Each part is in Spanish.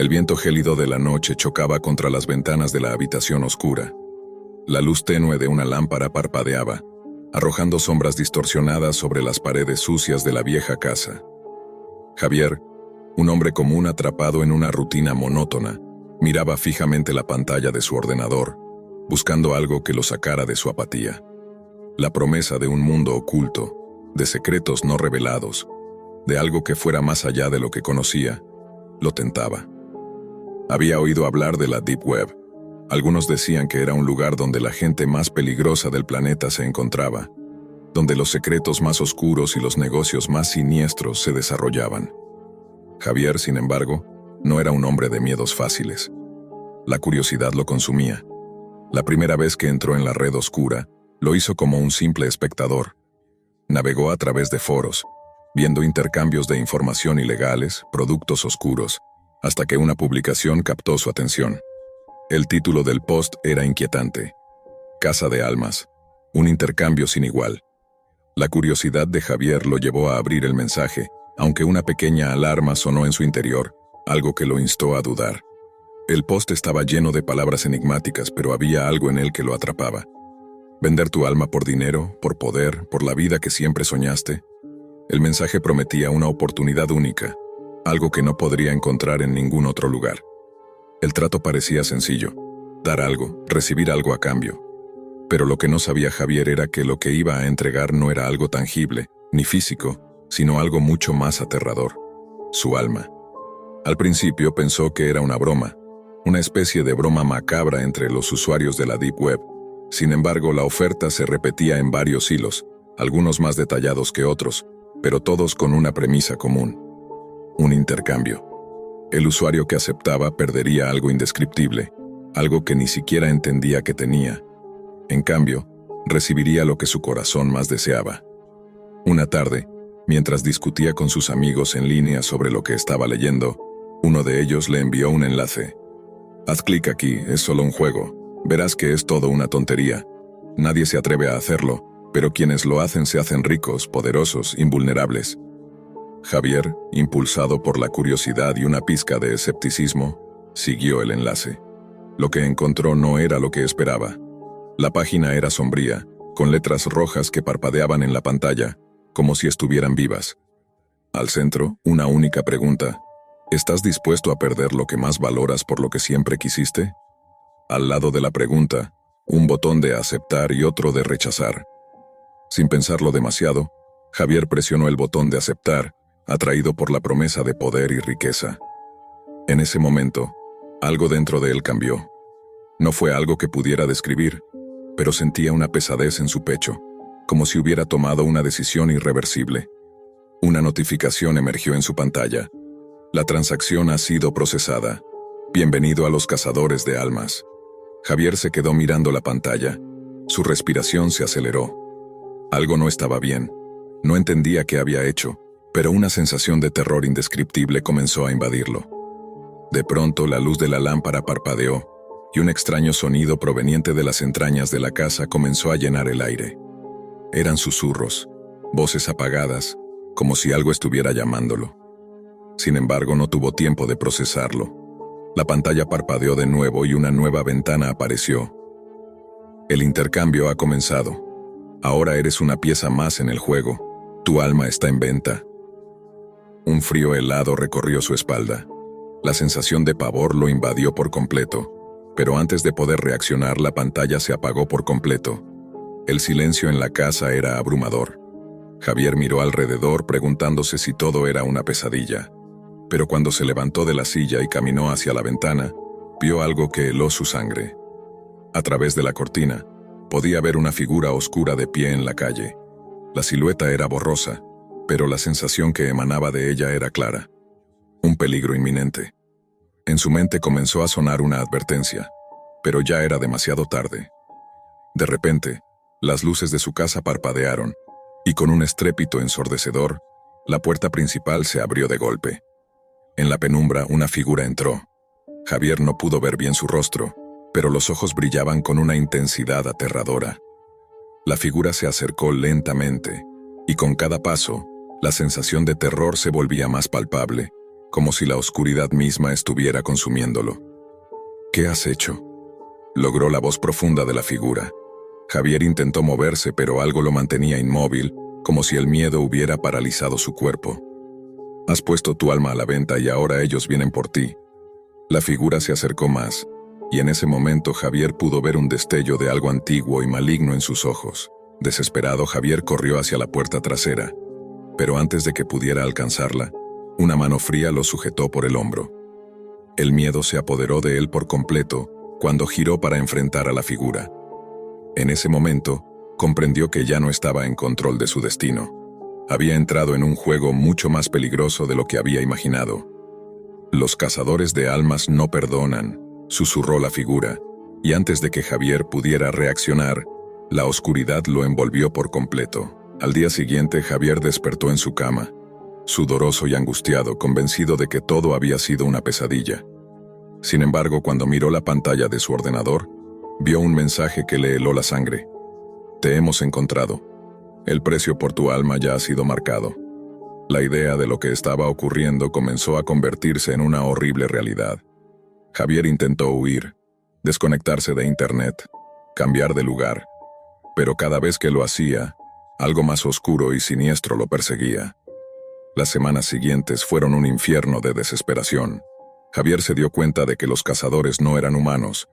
El viento gélido de la noche chocaba contra las ventanas de la habitación oscura. La luz tenue de una lámpara parpadeaba, arrojando sombras distorsionadas sobre las paredes sucias de la vieja casa. Javier, un hombre común atrapado en una rutina monótona, miraba fijamente la pantalla de su ordenador, buscando algo que lo sacara de su apatía. La promesa de un mundo oculto, de secretos no revelados, de algo que fuera más allá de lo que conocía, lo tentaba. Había oído hablar de la Deep Web. Algunos decían que era un lugar donde la gente más peligrosa del planeta se encontraba, donde los secretos más oscuros y los negocios más siniestros se desarrollaban. Javier, sin embargo, no era un hombre de miedos fáciles. La curiosidad lo consumía. La primera vez que entró en la red oscura, lo hizo como un simple espectador. Navegó a través de foros, viendo intercambios de información ilegales, productos oscuros, hasta que una publicación captó su atención. El título del post era inquietante: Casa de Almas, un intercambio sin igual. La curiosidad de Javier lo llevó a abrir el mensaje, aunque una pequeña alarma sonó en su interior, algo que lo instó a dudar. El post estaba lleno de palabras enigmáticas, pero había algo en él que lo atrapaba. ¿Vender tu alma por dinero, por poder, por la vida que siempre soñaste? El mensaje prometía una oportunidad única, algo que no podría encontrar en ningún otro lugar. El trato parecía sencillo: dar algo, recibir algo a cambio. Pero lo que no sabía Javier era que lo que iba a entregar no era algo tangible, ni físico, sino algo mucho más aterrador: su alma. Al principio pensó que era una broma, una especie de broma macabra entre los usuarios de la Deep Web. Sin embargo, la oferta se repetía en varios hilos, algunos más detallados que otros, pero todos con una premisa común: un intercambio. El usuario que aceptaba perdería algo indescriptible, algo que ni siquiera entendía que tenía. En cambio, recibiría lo que su corazón más deseaba. Una tarde, mientras discutía con sus amigos en línea sobre lo que estaba leyendo, uno de ellos le envió un enlace. Haz clic aquí, es solo un juego. Verás que es todo una tontería. Nadie se atreve a hacerlo, pero quienes lo hacen se hacen ricos, poderosos, invulnerables. Javier, impulsado por la curiosidad y una pizca de escepticismo, siguió el enlace. Lo que encontró no era lo que esperaba. La página era sombría, con letras rojas que parpadeaban en la pantalla, como si estuvieran vivas. Al centro, una única pregunta: ¿estás dispuesto a perder lo que más valoras por lo que siempre quisiste? Al lado de la pregunta, un botón de aceptar y otro de rechazar. Sin pensarlo demasiado, Javier presionó el botón de aceptar, atraído por la promesa de poder y riqueza. En ese momento, algo dentro de él cambió. No fue algo que pudiera describir, pero sentía una pesadez en su pecho, como si hubiera tomado una decisión irreversible. Una notificación emergió en su pantalla: la transacción ha sido procesada. Bienvenido a los cazadores de almas. Javier se quedó mirando la pantalla. Su respiración se aceleró. Algo no estaba bien. No entendía qué había hecho, pero una sensación de terror indescriptible comenzó a invadirlo. De pronto la luz de la lámpara parpadeó, y un extraño sonido proveniente de las entrañas de la casa comenzó a llenar el aire. Eran susurros, voces apagadas, como si algo estuviera llamándolo. Sin embargo, no tuvo tiempo de procesarlo. La pantalla parpadeó de nuevo y una nueva ventana apareció. El intercambio ha comenzado. Ahora eres una pieza más en el juego. Tu alma está en venta. Un frío helado recorrió su espalda. La sensación de pavor lo invadió por completo, pero antes de poder reaccionar, la pantalla se apagó por completo. El silencio en la casa era abrumador. Javier miró alrededor preguntándose si todo era una pesadilla, pero cuando se levantó de la silla y caminó hacia la ventana, vio algo que heló su sangre. A través de la cortina, podía ver una figura oscura de pie en la calle. La silueta era borrosa, pero la sensación que emanaba de ella era clara: un peligro inminente. En su mente comenzó a sonar una advertencia, pero ya era demasiado tarde. De repente, las luces de su casa parpadearon, y con un estrépito ensordecedor, la puerta principal se abrió de golpe. En la penumbra, una figura entró. Javier no pudo ver bien su rostro, pero los ojos brillaban con una intensidad aterradora. La figura se acercó lentamente, y con cada paso, la sensación de terror se volvía más palpable, como si la oscuridad misma estuviera consumiéndolo. ¿Qué has hecho?, logró la voz profunda de la figura. Javier intentó moverse, pero algo lo mantenía inmóvil, como si el miedo hubiera paralizado su cuerpo. Has puesto tu alma a la venta y ahora ellos vienen por ti. La figura se acercó más, y en ese momento Javier pudo ver un destello de algo antiguo y maligno en sus ojos. Desesperado, Javier corrió hacia la puerta trasera, pero antes de que pudiera alcanzarla, una mano fría lo sujetó por el hombro. El miedo se apoderó de él por completo cuando giró para enfrentar a la figura. En ese momento, comprendió que ya no estaba en control de su destino. Había entrado en un juego mucho más peligroso de lo que había imaginado. Los cazadores de almas no perdonan, susurró la figura, y antes de que Javier pudiera reaccionar, la oscuridad lo envolvió por completo. Al día siguiente, Javier despertó en su cama, sudoroso y angustiado, convencido de que todo había sido una pesadilla. Sin embargo, cuando miró la pantalla de su ordenador, vio un mensaje que le heló la sangre. Te hemos encontrado. El precio por tu alma ya ha sido marcado. La idea de lo que estaba ocurriendo comenzó a convertirse en una horrible realidad. Javier intentó huir, desconectarse de internet, cambiar de lugar, pero cada vez que lo hacía, algo más oscuro y siniestro lo perseguía. Las semanas siguientes fueron un infierno de desesperación. Javier se dio cuenta de que los cazadores no eran humanos,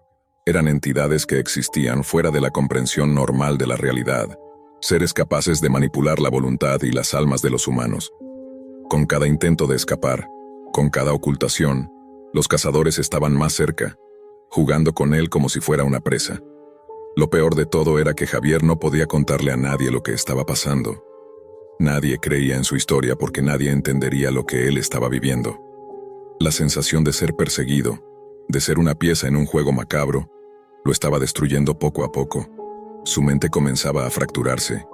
eran entidades que existían fuera de la comprensión normal de la realidad, seres capaces de manipular la voluntad y las almas de los humanos. Con cada intento de escapar, con cada ocultación, los cazadores estaban más cerca, jugando con él como si fuera una presa. Lo peor de todo era que Javier no podía contarle a nadie lo que estaba pasando. Nadie creía en su historia porque nadie entendería lo que él estaba viviendo. La sensación de ser perseguido, de ser una pieza en un juego macabro, lo estaba destruyendo poco a poco. Su mente comenzaba a fracturarse,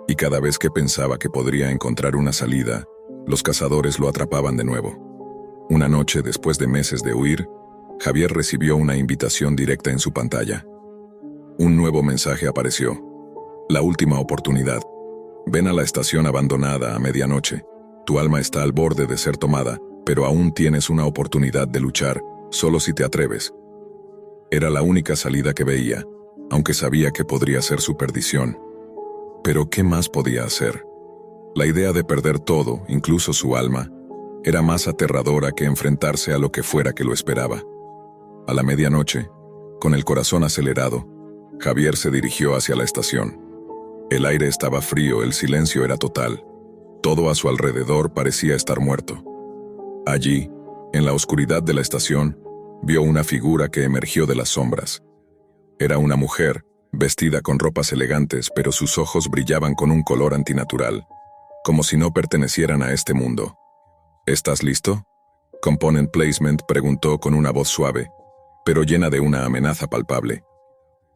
y cada vez que pensaba que podría encontrar una salida, los cazadores lo atrapaban de nuevo. Una noche, después de meses de huir, Javier recibió una invitación directa en su pantalla. Un nuevo mensaje apareció. La última oportunidad. Ven a la estación abandonada a medianoche. Tu alma está al borde de ser tomada, pero aún tienes una oportunidad de luchar, solo si te atreves. Era la única salida que veía, aunque sabía que podría ser su perdición. Pero ¿qué más podía hacer? La idea de perder todo, incluso su alma, era más aterradora que enfrentarse a lo que fuera que lo esperaba. A la medianoche, con el corazón acelerado, Javier se dirigió hacia la estación. El aire estaba frío, el silencio era total. Todo a su alrededor parecía estar muerto. Allí, en la oscuridad de la estación, vio una figura que emergió de las sombras. Era una mujer, vestida con ropas elegantes, pero sus ojos brillaban con un color antinatural, como si no pertenecieran a este mundo. ¿Estás listo?, Component Placement preguntó con una voz suave, pero llena de una amenaza palpable.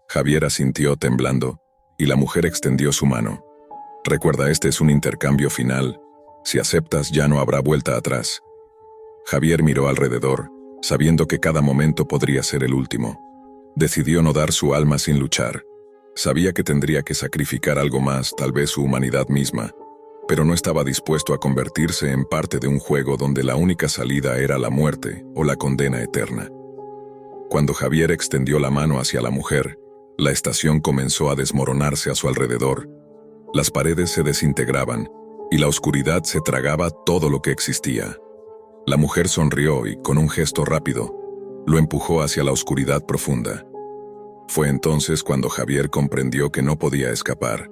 Javier asintió temblando, y la mujer extendió su mano. Recuerda, este es un intercambio final. Si aceptas, ya no habrá vuelta atrás. Javier miró alrededor, sabiendo que cada momento podría ser el último. Decidió no dar su alma sin luchar. Sabía que tendría que sacrificar algo más, tal vez su humanidad misma, pero no estaba dispuesto a convertirse en parte de un juego donde la única salida era la muerte o la condena eterna. Cuando Javier extendió la mano hacia la mujer, la estación comenzó a desmoronarse a su alrededor. Las paredes se desintegraban, y la oscuridad se tragaba todo lo que existía. La mujer sonrió y, con un gesto rápido, lo empujó hacia la oscuridad profunda. Fue entonces cuando Javier comprendió que no podía escapar.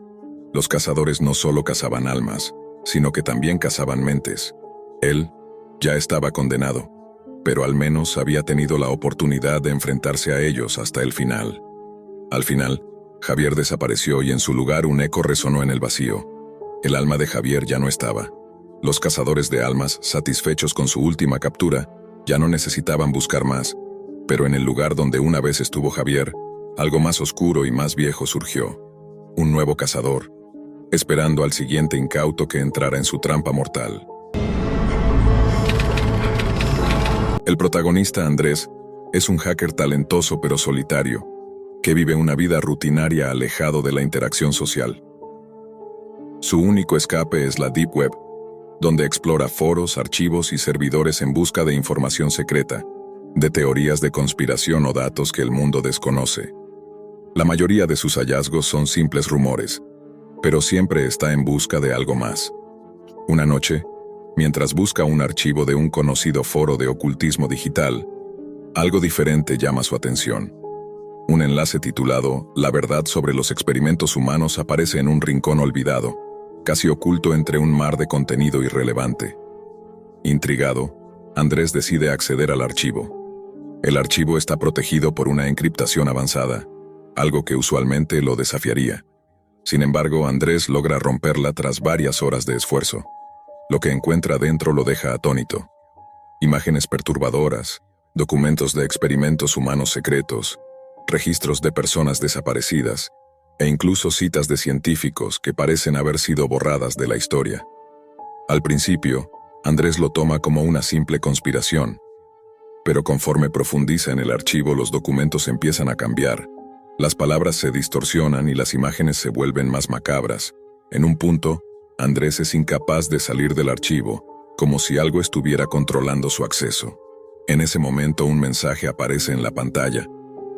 Los cazadores no solo cazaban almas, sino que también cazaban mentes. Él ya estaba condenado, pero al menos había tenido la oportunidad de enfrentarse a ellos hasta el final. Al final, Javier desapareció y en su lugar un eco resonó en el vacío. El alma de Javier ya no estaba. Los cazadores de almas, satisfechos con su última captura, ya no necesitaban buscar más, pero en el lugar donde una vez estuvo Javier, algo más oscuro y más viejo surgió. Un nuevo cazador, esperando al siguiente incauto que entrara en su trampa mortal. El protagonista, Andrés, es un hacker talentoso pero solitario, que vive una vida rutinaria alejado de la interacción social. Su único escape es la Deep Web, donde explora foros, archivos y servidores en busca de información secreta, de teorías de conspiración o datos que el mundo desconoce. La mayoría de sus hallazgos son simples rumores, pero siempre está en busca de algo más. Una noche, mientras busca un archivo de un conocido foro de ocultismo digital, algo diferente llama su atención. Un enlace titulado «La verdad sobre los experimentos humanos» aparece en un rincón olvidado, casi oculto entre un mar de contenido irrelevante. Intrigado, Andrés decide acceder al archivo. El archivo está protegido por una encriptación avanzada, algo que usualmente lo desafiaría. Sin embargo, Andrés logra romperla tras varias horas de esfuerzo. Lo que encuentra dentro lo deja atónito. Imágenes perturbadoras, documentos de experimentos humanos secretos, registros de personas desaparecidas, e incluso citas de científicos que parecen haber sido borradas de la historia. Al principio, Andrés lo toma como una simple conspiración, pero conforme profundiza en el archivo, los documentos empiezan a cambiar. Las palabras se distorsionan y las imágenes se vuelven más macabras. En un punto, Andrés es incapaz de salir del archivo, como si algo estuviera controlando su acceso. En ese momento, un mensaje aparece en la pantalla,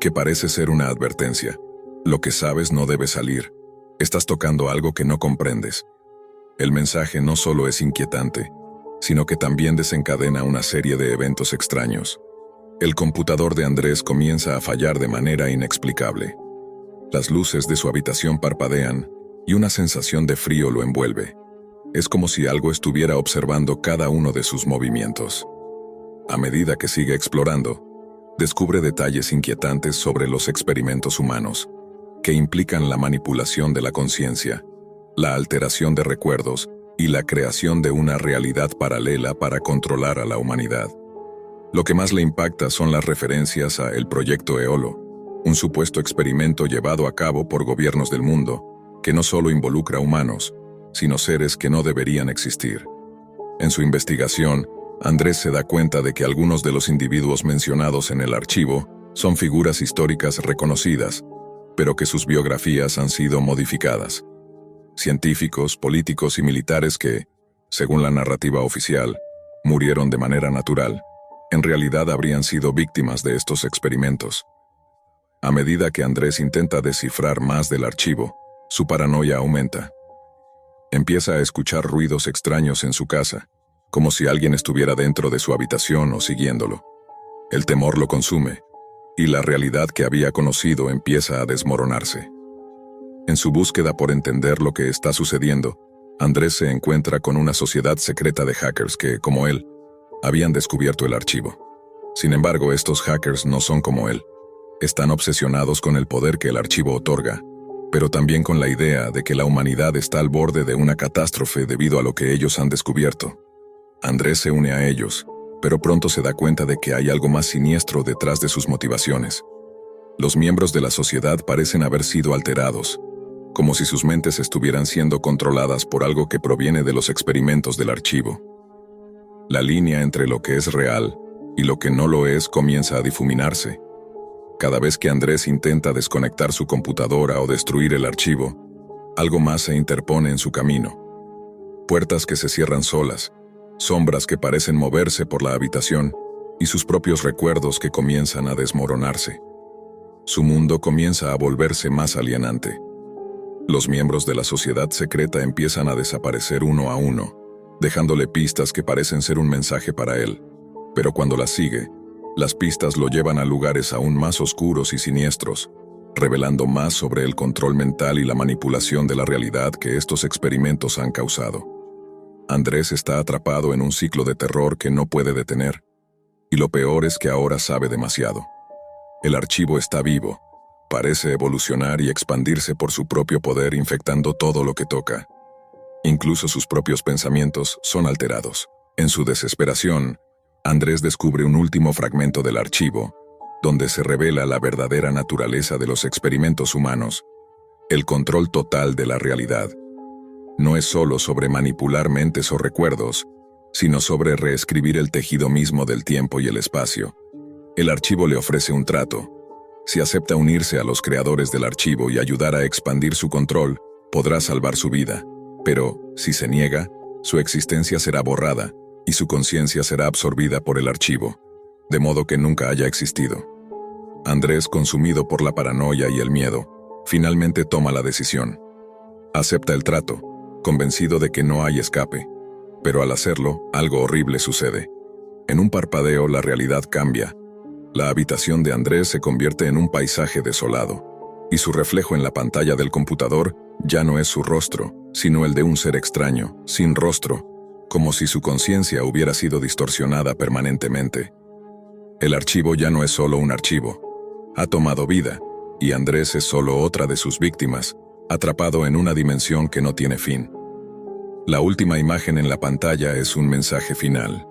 que parece ser una advertencia. Lo que sabes no debe salir. Estás tocando algo que no comprendes. El mensaje no solo es inquietante, sino que también desencadena una serie de eventos extraños. El computador de Andrés comienza a fallar de manera inexplicable. Las luces de su habitación parpadean y una sensación de frío lo envuelve. Es como si algo estuviera observando cada uno de sus movimientos. A medida que sigue explorando, descubre detalles inquietantes sobre los experimentos humanos, que implican la manipulación de la conciencia, la alteración de recuerdos y la creación de una realidad paralela para controlar a la humanidad. Lo que más le impacta son las referencias a el Proyecto Eolo, un supuesto experimento llevado a cabo por gobiernos del mundo, que no solo involucra humanos, sino seres que no deberían existir. En su investigación, Andrés se da cuenta de que algunos de los individuos mencionados en el archivo son figuras históricas reconocidas, pero que sus biografías han sido modificadas. Científicos, políticos y militares que, según la narrativa oficial, murieron de manera natural, en realidad habrían sido víctimas de estos experimentos. A medida que Andrés intenta descifrar más del archivo, su paranoia aumenta. Empieza a escuchar ruidos extraños en su casa, como si alguien estuviera dentro de su habitación o siguiéndolo. El temor lo consume, y la realidad que había conocido empieza a desmoronarse. En su búsqueda por entender lo que está sucediendo, Andrés se encuentra con una sociedad secreta de hackers que, como él, habían descubierto el archivo. Sin embargo, estos hackers no son como él. Están obsesionados con el poder que el archivo otorga, pero también con la idea de que la humanidad está al borde de una catástrofe debido a lo que ellos han descubierto. Andrés se une a ellos, pero pronto se da cuenta de que hay algo más siniestro detrás de sus motivaciones. Los miembros de la sociedad parecen haber sido alterados, como si sus mentes estuvieran siendo controladas por algo que proviene de los experimentos del archivo. La línea entre lo que es real y lo que no lo es comienza a difuminarse. Cada vez que Andrés intenta desconectar su computadora o destruir el archivo, algo más se interpone en su camino. Puertas que se cierran solas, sombras que parecen moverse por la habitación y sus propios recuerdos que comienzan a desmoronarse. Su mundo comienza a volverse más alienante. Los miembros de la sociedad secreta empiezan a desaparecer uno a uno, dejándole pistas que parecen ser un mensaje para él. Pero cuando las sigue, las pistas lo llevan a lugares aún más oscuros y siniestros, revelando más sobre el control mental y la manipulación de la realidad que estos experimentos han causado. Andrés está atrapado en un ciclo de terror que no puede detener, y lo peor es que ahora sabe demasiado. El archivo está vivo, parece evolucionar y expandirse por su propio poder, infectando todo lo que toca. Incluso sus propios pensamientos son alterados. En su desesperación, Andrés descubre un último fragmento del archivo, donde se revela la verdadera naturaleza de los experimentos humanos, el control total de la realidad. No es solo sobre manipular mentes o recuerdos, sino sobre reescribir el tejido mismo del tiempo y el espacio. El archivo le ofrece un trato. Si acepta unirse a los creadores del archivo y ayudar a expandir su control, podrá salvar su vida. Pero, si se niega, su existencia será borrada y su conciencia será absorbida por el archivo, de modo que nunca haya existido. Andrés, consumido por la paranoia y el miedo, finalmente toma la decisión. Acepta el trato, convencido de que no hay escape, pero al hacerlo, algo horrible sucede. En un parpadeo, la realidad cambia. La habitación de Andrés se convierte en un paisaje desolado, y su reflejo en la pantalla del computador ya no es su rostro, sino el de un ser extraño, sin rostro, como si su conciencia hubiera sido distorsionada permanentemente. El archivo ya no es solo un archivo. Ha tomado vida, y Andrés es solo otra de sus víctimas, atrapado en una dimensión que no tiene fin. La última imagen en la pantalla es un mensaje final.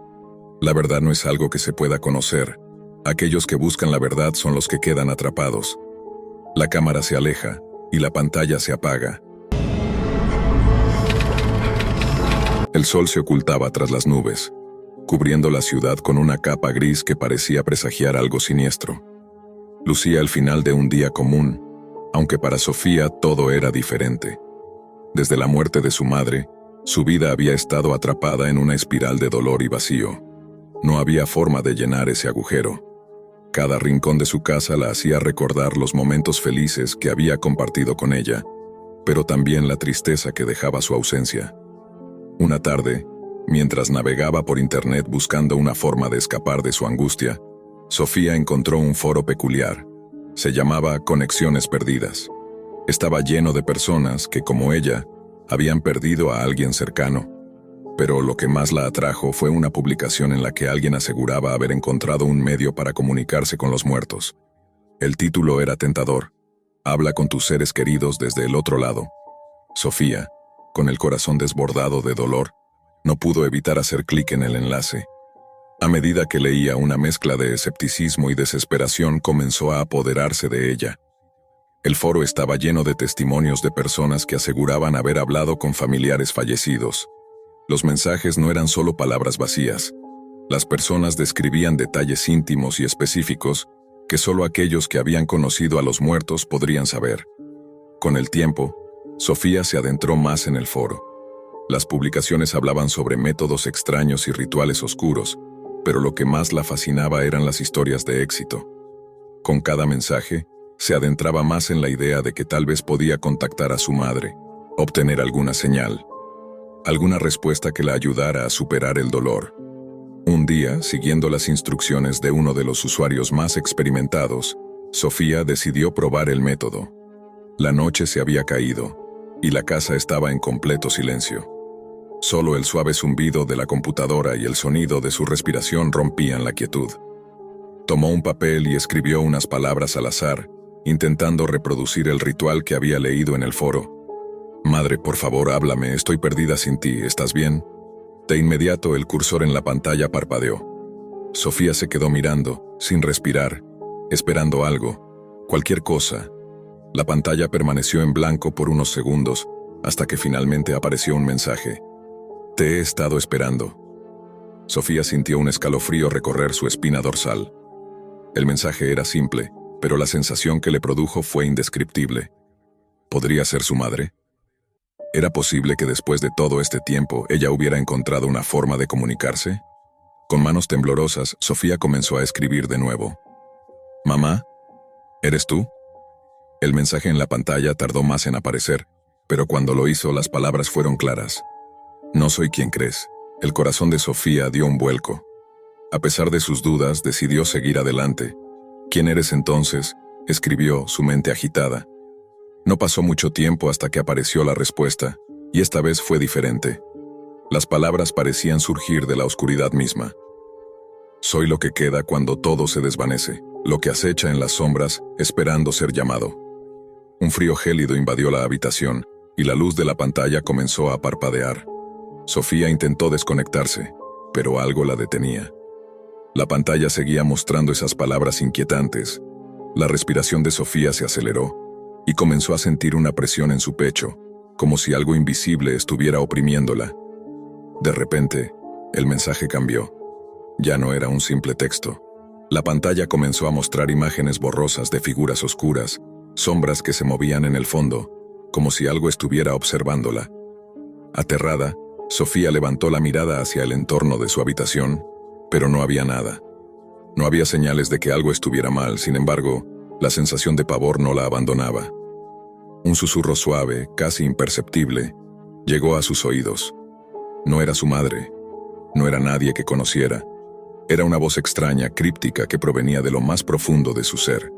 La verdad no es algo que se pueda conocer. Aquellos que buscan la verdad son los que quedan atrapados. La cámara se aleja, y la pantalla se apaga. El sol se ocultaba tras las nubes, cubriendo la ciudad con una capa gris que parecía presagiar algo siniestro. Lucía el final de un día común, aunque para Sofía todo era diferente. Desde la muerte de su madre, su vida había estado atrapada en una espiral de dolor y vacío. No había forma de llenar ese agujero. Cada rincón de su casa la hacía recordar los momentos felices que había compartido con ella, pero también la tristeza que dejaba su ausencia. Una tarde, mientras navegaba por internet buscando una forma de escapar de su angustia, Sofía encontró un foro peculiar. Se llamaba Conexiones Perdidas. Estaba lleno de personas que, como ella, habían perdido a alguien cercano. Pero lo que más la atrajo fue una publicación en la que alguien aseguraba haber encontrado un medio para comunicarse con los muertos. El título era tentador: Habla con tus seres queridos desde el otro lado. Sofía, con el corazón desbordado de dolor, no pudo evitar hacer clic en el enlace. A medida que leía, una mezcla de escepticismo y desesperación comenzó a apoderarse de ella. El foro estaba lleno de testimonios de personas que aseguraban haber hablado con familiares fallecidos. Los mensajes no eran solo palabras vacías. Las personas describían detalles íntimos y específicos que solo aquellos que habían conocido a los muertos podrían saber. Con el tiempo, Sofía se adentró más en el foro. Las publicaciones hablaban sobre métodos extraños y rituales oscuros, pero lo que más la fascinaba eran las historias de éxito. Con cada mensaje, se adentraba más en la idea de que tal vez podía contactar a su madre, obtener alguna señal, alguna respuesta que la ayudara a superar el dolor. Un día, siguiendo las instrucciones de uno de los usuarios más experimentados, Sofía decidió probar el método. La noche se había caído, y la casa estaba en completo silencio. Solo el suave zumbido de la computadora y el sonido de su respiración rompían la quietud. Tomó un papel y escribió unas palabras al azar, intentando reproducir el ritual que había leído en el foro. «Madre, por favor, háblame, estoy perdida sin ti, ¿estás bien?» De inmediato el cursor en la pantalla parpadeó. Sofía se quedó mirando, sin respirar, esperando algo, cualquier cosa. La pantalla permaneció en blanco por unos segundos, hasta que finalmente apareció un mensaje. «Te he estado esperando». Sofía sintió un escalofrío recorrer su espina dorsal. El mensaje era simple, pero la sensación que le produjo fue indescriptible. ¿Podría ser su madre? ¿Era posible que después de todo este tiempo ella hubiera encontrado una forma de comunicarse? Con manos temblorosas, Sofía comenzó a escribir de nuevo. «Mamá, ¿eres tú?» El mensaje en la pantalla tardó más en aparecer, pero cuando lo hizo las palabras fueron claras. «No soy quien crees». El corazón de Sofía dio un vuelco. A pesar de sus dudas, decidió seguir adelante. «¿Quién eres entonces?», escribió, su mente agitada. No pasó mucho tiempo hasta que apareció la respuesta, y esta vez fue diferente. Las palabras parecían surgir de la oscuridad misma. «Soy lo que queda cuando todo se desvanece, lo que acecha en las sombras, esperando ser llamado». Un frío gélido invadió la habitación, y la luz de la pantalla comenzó a parpadear. Sofía intentó desconectarse, pero algo la detenía. La pantalla seguía mostrando esas palabras inquietantes. La respiración de Sofía se aceleró, y comenzó a sentir una presión en su pecho, como si algo invisible estuviera oprimiéndola. De repente, el mensaje cambió. Ya no era un simple texto. La pantalla comenzó a mostrar imágenes borrosas de figuras oscuras, sombras que se movían en el fondo, como si algo estuviera observándola. Aterrada, Sofía levantó la mirada hacia el entorno de su habitación, pero no había nada. No había señales de que algo estuviera mal, sin embargo, la sensación de pavor no la abandonaba. Un susurro suave, casi imperceptible, llegó a sus oídos. No era su madre, no era nadie que conociera. Era una voz extraña, críptica, que provenía de lo más profundo de su ser.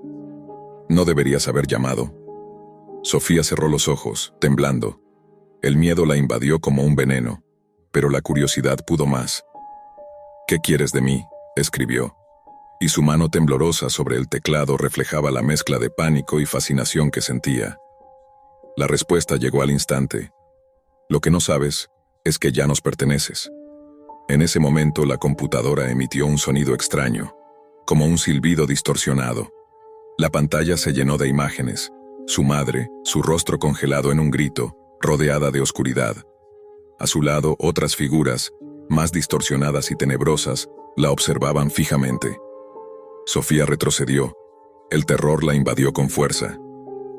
No deberías haber llamado. Sofía cerró los ojos, temblando. El miedo la invadió como un veneno, pero la curiosidad pudo más. «¿Qué quieres de mí?», escribió, y su mano temblorosa sobre el teclado reflejaba la mezcla de pánico y fascinación que sentía. La respuesta llegó al instante. «Lo que no sabes es que ya nos perteneces». En ese momento la computadora emitió un sonido extraño, como un silbido distorsionado. La pantalla se llenó de imágenes, su madre, su rostro congelado en un grito, rodeada de oscuridad. A su lado, otras figuras, más distorsionadas y tenebrosas, la observaban fijamente. Sofía retrocedió. El terror la invadió con fuerza.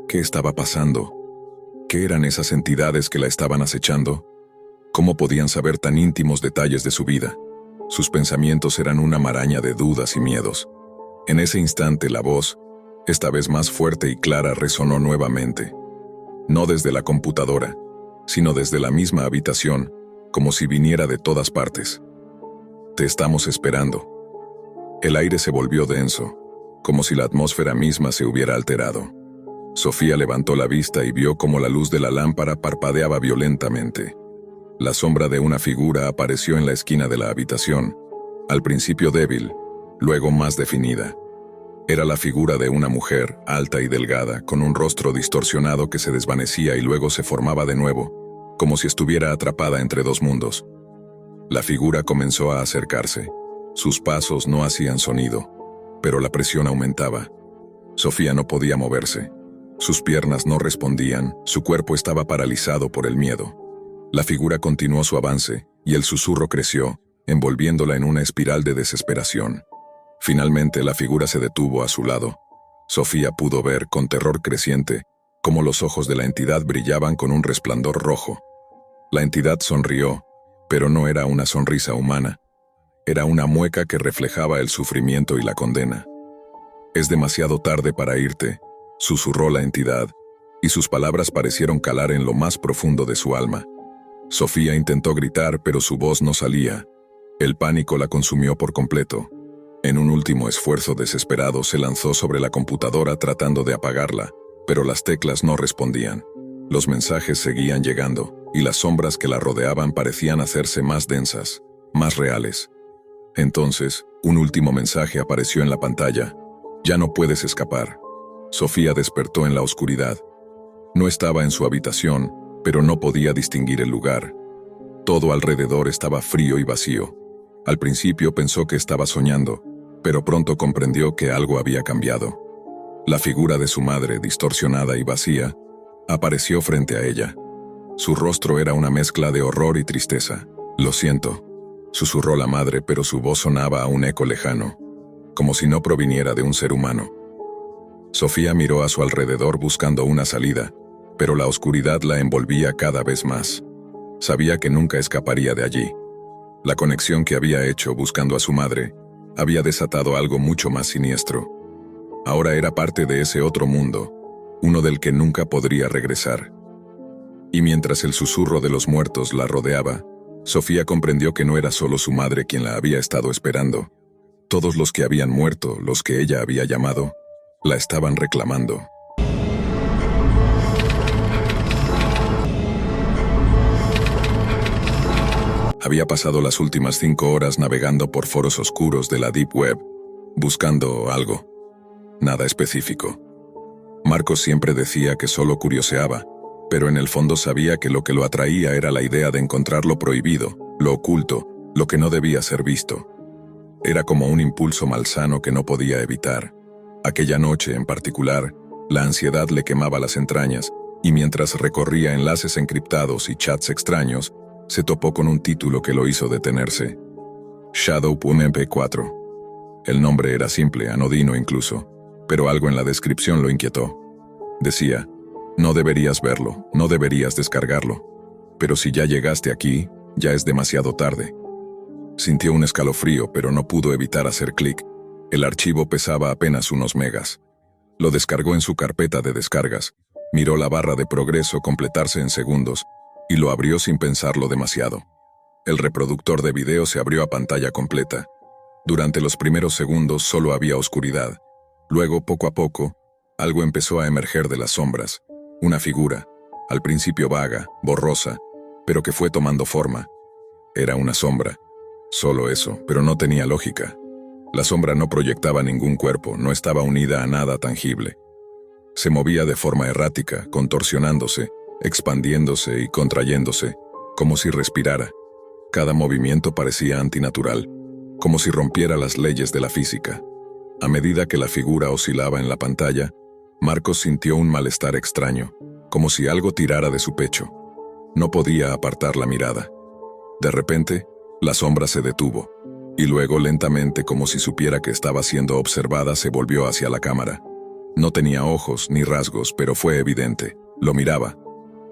¿Qué estaba pasando? ¿Qué eran esas entidades que la estaban acechando? ¿Cómo podían saber tan íntimos detalles de su vida? Sus pensamientos eran una maraña de dudas y miedos. En ese instante la voz, esta vez más fuerte y clara, resonó nuevamente. No desde la computadora, sino desde la misma habitación, como si viniera de todas partes. «Te estamos esperando». El aire se volvió denso, como si la atmósfera misma se hubiera alterado. Sofía levantó la vista y vio cómo la luz de la lámpara parpadeaba violentamente. La sombra de una figura apareció en la esquina de la habitación, al principio débil, luego más definida. Era la figura de una mujer, alta y delgada, con un rostro distorsionado que se desvanecía y luego se formaba de nuevo, como si estuviera atrapada entre dos mundos. La figura comenzó a acercarse. Sus pasos no hacían sonido, pero la presión aumentaba. Sofía no podía moverse. Sus piernas no respondían, su cuerpo estaba paralizado por el miedo. La figura continuó su avance, y el susurro creció, envolviéndola en una espiral de desesperación. Finalmente la figura se detuvo a su lado. Sofía pudo ver, con terror creciente, cómo los ojos de la entidad brillaban con un resplandor rojo. La entidad sonrió, pero no era una sonrisa humana. Era una mueca que reflejaba el sufrimiento y la condena. «Es demasiado tarde para irte», susurró la entidad, y sus palabras parecieron calar en lo más profundo de su alma. Sofía intentó gritar, pero su voz no salía. El pánico la consumió por completo. En un último esfuerzo desesperado se lanzó sobre la computadora tratando de apagarla, pero las teclas no respondían. Los mensajes seguían llegando, y las sombras que la rodeaban parecían hacerse más densas, más reales. Entonces, un último mensaje apareció en la pantalla. «Ya no puedes escapar». Sofía despertó en la oscuridad. No estaba en su habitación, pero no podía distinguir el lugar. Todo alrededor estaba frío y vacío. Al principio pensó que estaba soñando, pero pronto comprendió que algo había cambiado. La figura de su madre, distorsionada y vacía, apareció frente a ella. Su rostro era una mezcla de horror y tristeza. «Lo siento», susurró la madre, pero su voz sonaba a un eco lejano, como si no proviniera de un ser humano. Sofía miró a su alrededor buscando una salida, pero la oscuridad la envolvía cada vez más. Sabía que nunca escaparía de allí. La conexión que había hecho buscando a su madre había desatado algo mucho más siniestro. Ahora era parte de ese otro mundo, uno del que nunca podría regresar. Y mientras el susurro de los muertos la rodeaba, Sofía comprendió que no era solo su madre quien la había estado esperando. Todos los que habían muerto, los que ella había llamado, la estaban reclamando. Había pasado las últimas 5 horas navegando por foros oscuros de la Deep Web, buscando algo. Nada específico. Marcos siempre decía que solo curioseaba, pero en el fondo sabía que lo que lo atraía era la idea de encontrar lo prohibido, lo oculto, lo que no debía ser visto. Era como un impulso malsano que no podía evitar. Aquella noche, en particular, la ansiedad le quemaba las entrañas, y mientras recorría enlaces encriptados y chats extraños, se topó con un título que lo hizo detenerse. Shadow.mp4. El nombre era simple, anodino incluso, pero algo en la descripción lo inquietó. Decía, no deberías verlo, no deberías descargarlo, pero si ya llegaste aquí, Ya es demasiado tarde. Sintió un escalofrío, pero no pudo evitar hacer clic. El archivo pesaba apenas unos megas. Lo descargó en su carpeta de descargas, miró la barra de progreso completarse en segundos y lo abrió sin pensarlo demasiado. El reproductor de video se abrió a pantalla completa. Durante los primeros segundos solo había oscuridad. Luego, poco a poco, algo empezó a emerger de las sombras. Una figura, al principio vaga, borrosa, pero que fue tomando forma. Era una sombra. Solo eso, pero no tenía lógica. La sombra no proyectaba ningún cuerpo, no estaba unida a nada tangible. Se movía de forma errática, contorsionándose, expandiéndose y contrayéndose, como si respirara. Cada movimiento parecía antinatural, como si rompiera las leyes de la física. A medida que la figura oscilaba en la pantalla, Marcos sintió un malestar extraño, como si algo tirara de su pecho. No podía apartar la mirada. De repente, la sombra se detuvo, y luego lentamente, como si supiera que estaba siendo observada, se volvió hacia la cámara. No tenía ojos ni rasgos, pero fue evidente. Lo miraba.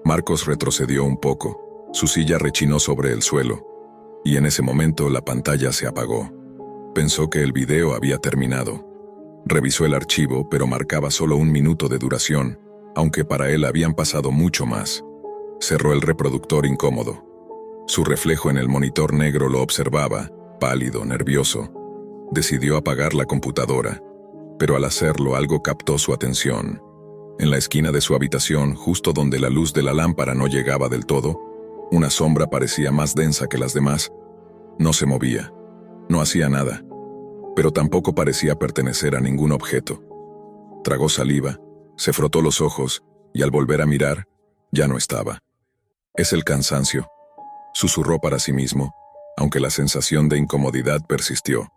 Marcos retrocedió un poco. Su silla rechinó sobre el suelo, y en ese momento la pantalla se apagó. Pensó que el video había terminado. Revisó el archivo, pero marcaba solo 1 minuto de duración, aunque para él habían pasado mucho más. Cerró el reproductor incómodo. Su reflejo en el monitor negro lo observaba, pálido, nervioso. Decidió apagar la computadora, pero al hacerlo algo captó su atención. En la esquina de su habitación, justo donde la luz de la lámpara no llegaba del todo, una sombra parecía más densa que las demás. No se movía, no hacía nada, pero tampoco parecía pertenecer a ningún objeto. Tragó saliva, se frotó los ojos, y al volver a mirar, ya no estaba. «Es el cansancio», susurró para sí mismo, aunque la sensación de incomodidad persistió.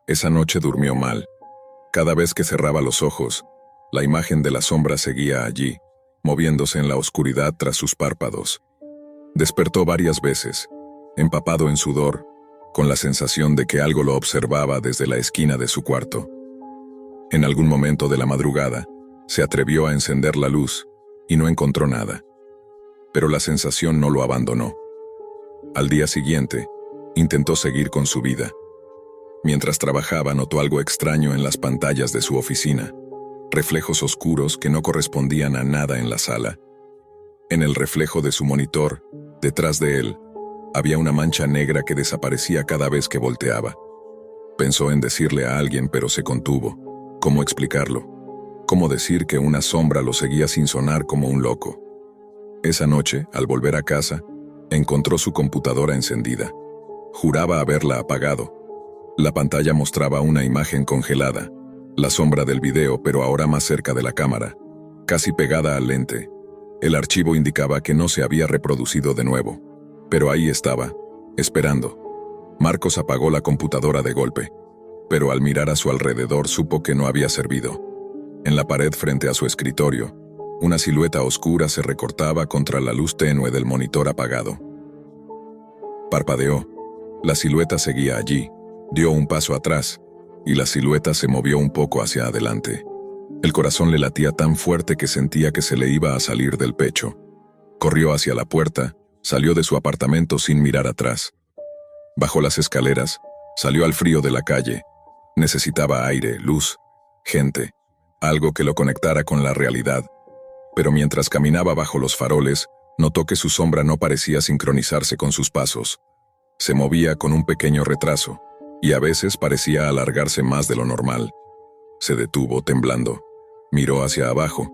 Esa noche durmió mal. Cada vez que cerraba los ojos, la imagen de la sombra seguía allí, moviéndose en la oscuridad tras sus párpados. Despertó varias veces, empapado en sudor, con la sensación de que algo lo observaba desde la esquina de su cuarto. En algún momento de la madrugada, se atrevió a encender la luz y no encontró nada. Pero la sensación no lo abandonó. Al día siguiente, intentó seguir con su vida. Mientras trabajaba, notó algo extraño en las pantallas de su oficina, reflejos oscuros que no correspondían a nada en la sala. En el reflejo de su monitor, detrás de él, había una mancha negra que desaparecía cada vez que volteaba. Pensó en decirle a alguien, pero se contuvo. ¿Cómo explicarlo? ¿Cómo decir que una sombra lo seguía sin sonar como un loco? Esa noche, al volver a casa, encontró su computadora encendida. Juraba haberla apagado. La pantalla mostraba una imagen congelada, la sombra del video, pero ahora más cerca de la cámara, casi pegada al lente. El archivo indicaba que no se había reproducido de nuevo, pero ahí estaba, esperando. Marcos apagó la computadora de golpe, pero al mirar a su alrededor supo que no había servido. En la pared frente a su escritorio, una silueta oscura se recortaba contra la luz tenue del monitor apagado. Parpadeó. La silueta seguía allí. Dio un paso atrás, y la silueta se movió un poco hacia adelante. El corazón le latía tan fuerte que sentía que se le iba a salir del pecho. Corrió hacia la puerta, salió de su apartamento sin mirar atrás. Bajó las escaleras, salió al frío de la calle. Necesitaba aire, luz, gente, algo que lo conectara con la realidad. Pero mientras caminaba bajo los faroles, notó que su sombra no parecía sincronizarse con sus pasos. Se movía con un pequeño retraso, y a veces parecía alargarse más de lo normal. Se detuvo temblando. Miró hacia abajo.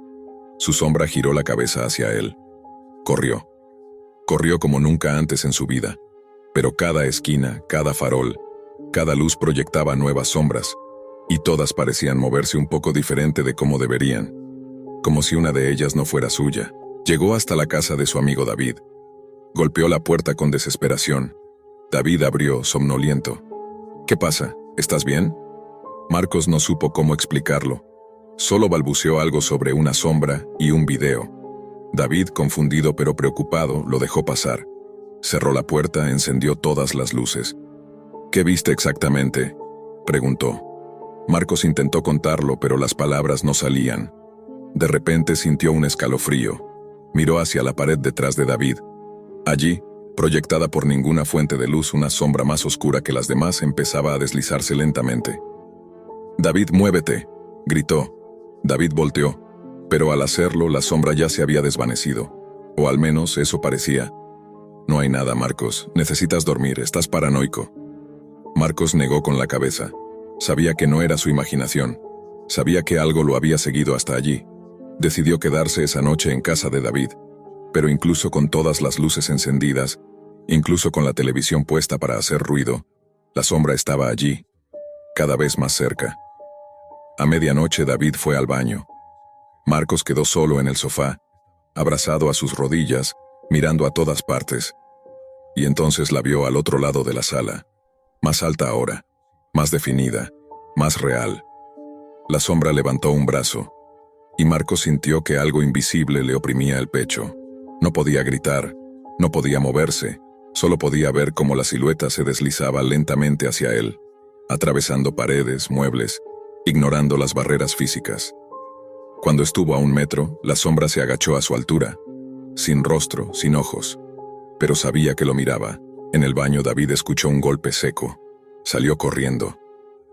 Su sombra giró la cabeza hacia él. Corrió. Corrió como nunca antes en su vida. Pero cada esquina, cada farol, cada luz proyectaba nuevas sombras, y todas parecían moverse un poco diferente de cómo deberían, como si una de ellas no fuera suya. Llegó hasta la casa de su amigo David. Golpeó la puerta con desesperación. David abrió, somnoliento. «¿Qué pasa? ¿Estás bien?» Marcos no supo cómo explicarlo. Solo balbuceó algo sobre una sombra y un video. David, confundido pero preocupado, lo dejó pasar. Cerró la puerta, encendió todas las luces. «¿Qué viste exactamente?», preguntó. Marcos intentó contarlo, pero las palabras no salían. De repente sintió un escalofrío. Miró hacia la pared detrás de David. Allí, Proyectada por ninguna fuente de luz, una sombra más oscura que las demás empezaba a deslizarse lentamente. «David, muévete», gritó. David volteó, pero al hacerlo la sombra ya se había desvanecido, o al menos eso parecía. «No hay nada, Marcos, necesitas dormir, estás paranoico». Marcos negó con la cabeza. Sabía que no era su imaginación. Sabía que algo lo había seguido hasta allí. Decidió quedarse esa noche en casa de David, pero incluso con todas las luces encendidas, incluso con la televisión puesta para hacer ruido, la sombra estaba allí, cada vez más cerca. A medianoche David fue al baño. Marcos quedó solo en el sofá, abrazado a sus rodillas, mirando a todas partes. Y entonces la vio al otro lado de la sala, más alta ahora, más definida, más real. La sombra levantó un brazo, y Marcos sintió que algo invisible le oprimía el pecho. No podía gritar, no podía moverse, solo podía ver cómo la silueta se deslizaba lentamente hacia él, atravesando paredes, muebles, ignorando las barreras físicas. Cuando estuvo a 1 metro, la sombra se agachó a su altura, sin rostro, sin ojos, pero sabía que lo miraba. En el baño David escuchó un golpe seco. Salió corriendo.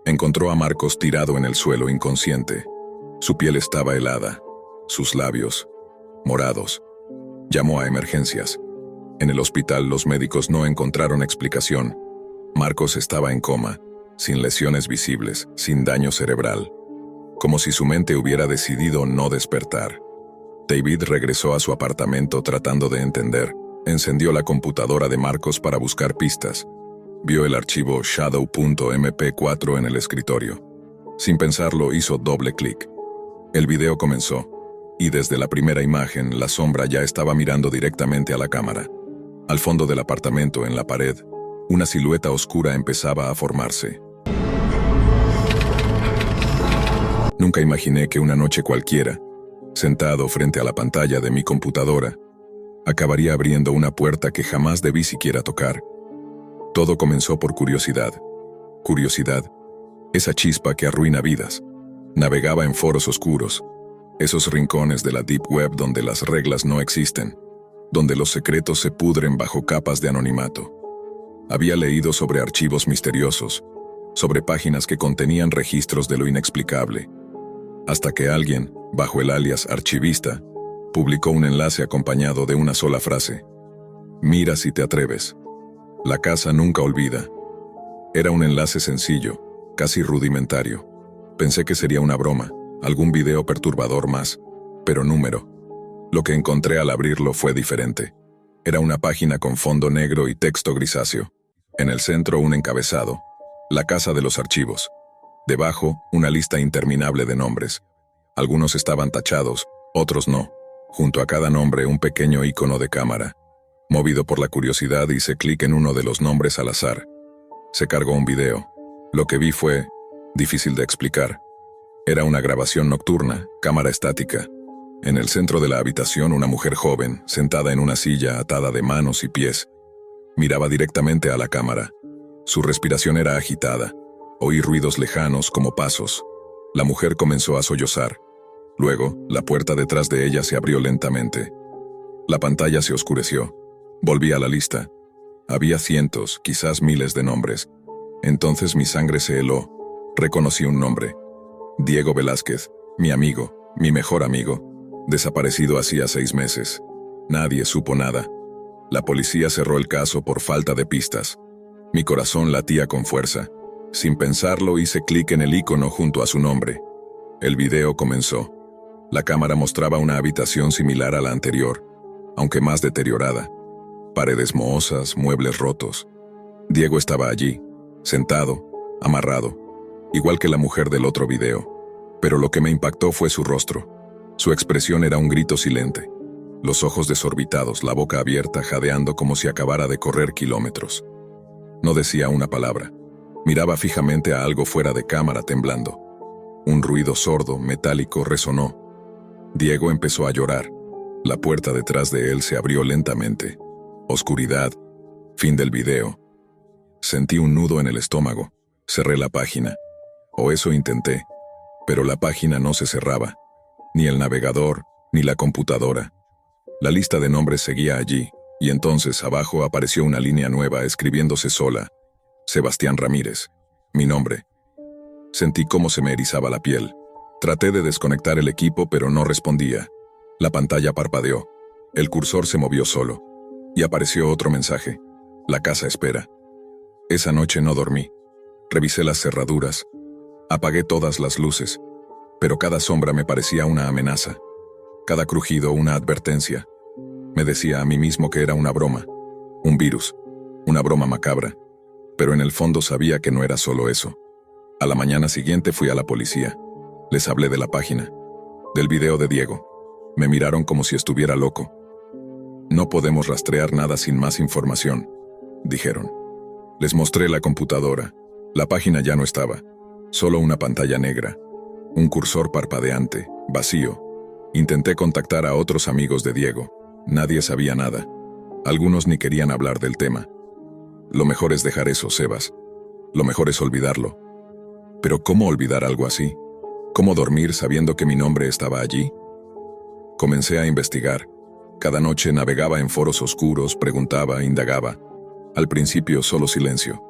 Encontró a Marcos tirado en el suelo inconsciente. Su piel estaba helada, sus labios morados. Llamó a emergencias. En el hospital los médicos no encontraron explicación. Marcos estaba en coma, sin lesiones visibles, sin daño cerebral, como si su mente hubiera decidido no despertar. David regresó a su apartamento tratando de entender. Encendió la computadora de Marcos para buscar pistas. Vio el archivo shadow.mp4 en el escritorio. Sin pensarlo, hizo doble clic. El video comenzó, y desde la primera imagen, la sombra ya estaba mirando directamente a la cámara. Al fondo del apartamento, en la pared, una silueta oscura empezaba a formarse. Nunca imaginé que una noche cualquiera, sentado frente a la pantalla de mi computadora, acabaría abriendo una puerta que jamás debí siquiera tocar. Todo comenzó por curiosidad. Curiosidad, esa chispa que arruina vidas. Navegaba en foros oscuros, esos rincones de la Deep Web donde las reglas no existen, donde los secretos se pudren bajo capas de anonimato. Había leído sobre archivos misteriosos, sobre páginas que contenían registros de lo inexplicable, hasta que alguien, bajo el alias archivista, publicó un enlace acompañado de una sola frase: «Mira si te atreves. La casa nunca olvida». Era un enlace sencillo, casi rudimentario. Pensé que sería una broma, algún video perturbador más, pero número. Lo que encontré al abrirlo fue diferente. Era una página con fondo negro y texto grisáceo. En el centro un encabezado: «La casa de los archivos». Debajo, una lista interminable de nombres. Algunos estaban tachados, otros no. Junto a cada nombre un pequeño icono de cámara. Movido por la curiosidad hice clic en uno de los nombres al azar. Se cargó un video. Lo que vi fue difícil de explicar. Era una grabación nocturna, cámara estática. En el centro de la habitación una mujer joven, sentada en una silla atada de manos y pies. Miraba directamente a la cámara. Su respiración era agitada. Oí ruidos lejanos como pasos. La mujer comenzó a sollozar. Luego, la puerta detrás de ella se abrió lentamente. La pantalla se oscureció. Volví a la lista. Había cientos, quizás miles de nombres. Entonces mi sangre se heló. Reconocí un nombre. Diego Velázquez, mi amigo, mi mejor amigo. Desaparecido hacía 6 meses. Nadie supo nada. La policía cerró el caso por falta de pistas. Mi corazón latía con fuerza. Sin pensarlo hice clic en el icono junto a su nombre. El video comenzó. La cámara mostraba una habitación similar a la anterior, aunque más deteriorada. Paredes mohosas, muebles rotos. Diego estaba allí, sentado, amarrado, igual que la mujer del otro video. Pero lo que me impactó fue su rostro. Su expresión era un grito silente. Los ojos desorbitados, la boca abierta, jadeando como si acabara de correr kilómetros. No decía una palabra. Miraba fijamente a algo fuera de cámara temblando. Un ruido sordo, metálico, resonó. Diego empezó a llorar. La puerta detrás de él se abrió lentamente. Oscuridad. Fin del video. Sentí un nudo en el estómago. Cerré la página. O eso intenté. Pero la página no se cerraba. Ni el navegador, ni la computadora. La lista de nombres seguía allí, Y entonces abajo apareció una línea nueva escribiéndose sola. Sebastián Ramírez. Mi nombre. Sentí cómo se me erizaba la piel. Traté de desconectar el equipo, pero no respondía. La pantalla parpadeó. El cursor se movió solo. Y apareció otro mensaje. La casa espera. Esa noche no dormí. Revisé las cerraduras. Apagué todas las luces. Pero cada sombra me parecía una amenaza. Cada crujido una advertencia. Me decía a mí mismo que era una broma. Un virus. Una broma macabra. Pero en el fondo sabía que no era solo eso. A la mañana siguiente fui a la policía. Les hablé de la página. Del video de Diego. Me miraron como si estuviera loco. No podemos rastrear nada sin más información, dijeron. Les mostré la computadora. La página ya no estaba. Solo una pantalla negra. Un cursor parpadeante, vacío. Intenté contactar a otros amigos de Diego. Nadie sabía nada. Algunos ni querían hablar del tema. Lo mejor es dejar eso, Sebas. Lo mejor es olvidarlo. Pero ¿cómo olvidar algo así? ¿Cómo dormir sabiendo que mi nombre estaba allí? Comencé a investigar. Cada noche navegaba en foros oscuros, preguntaba, indagaba. Al principio solo silencio.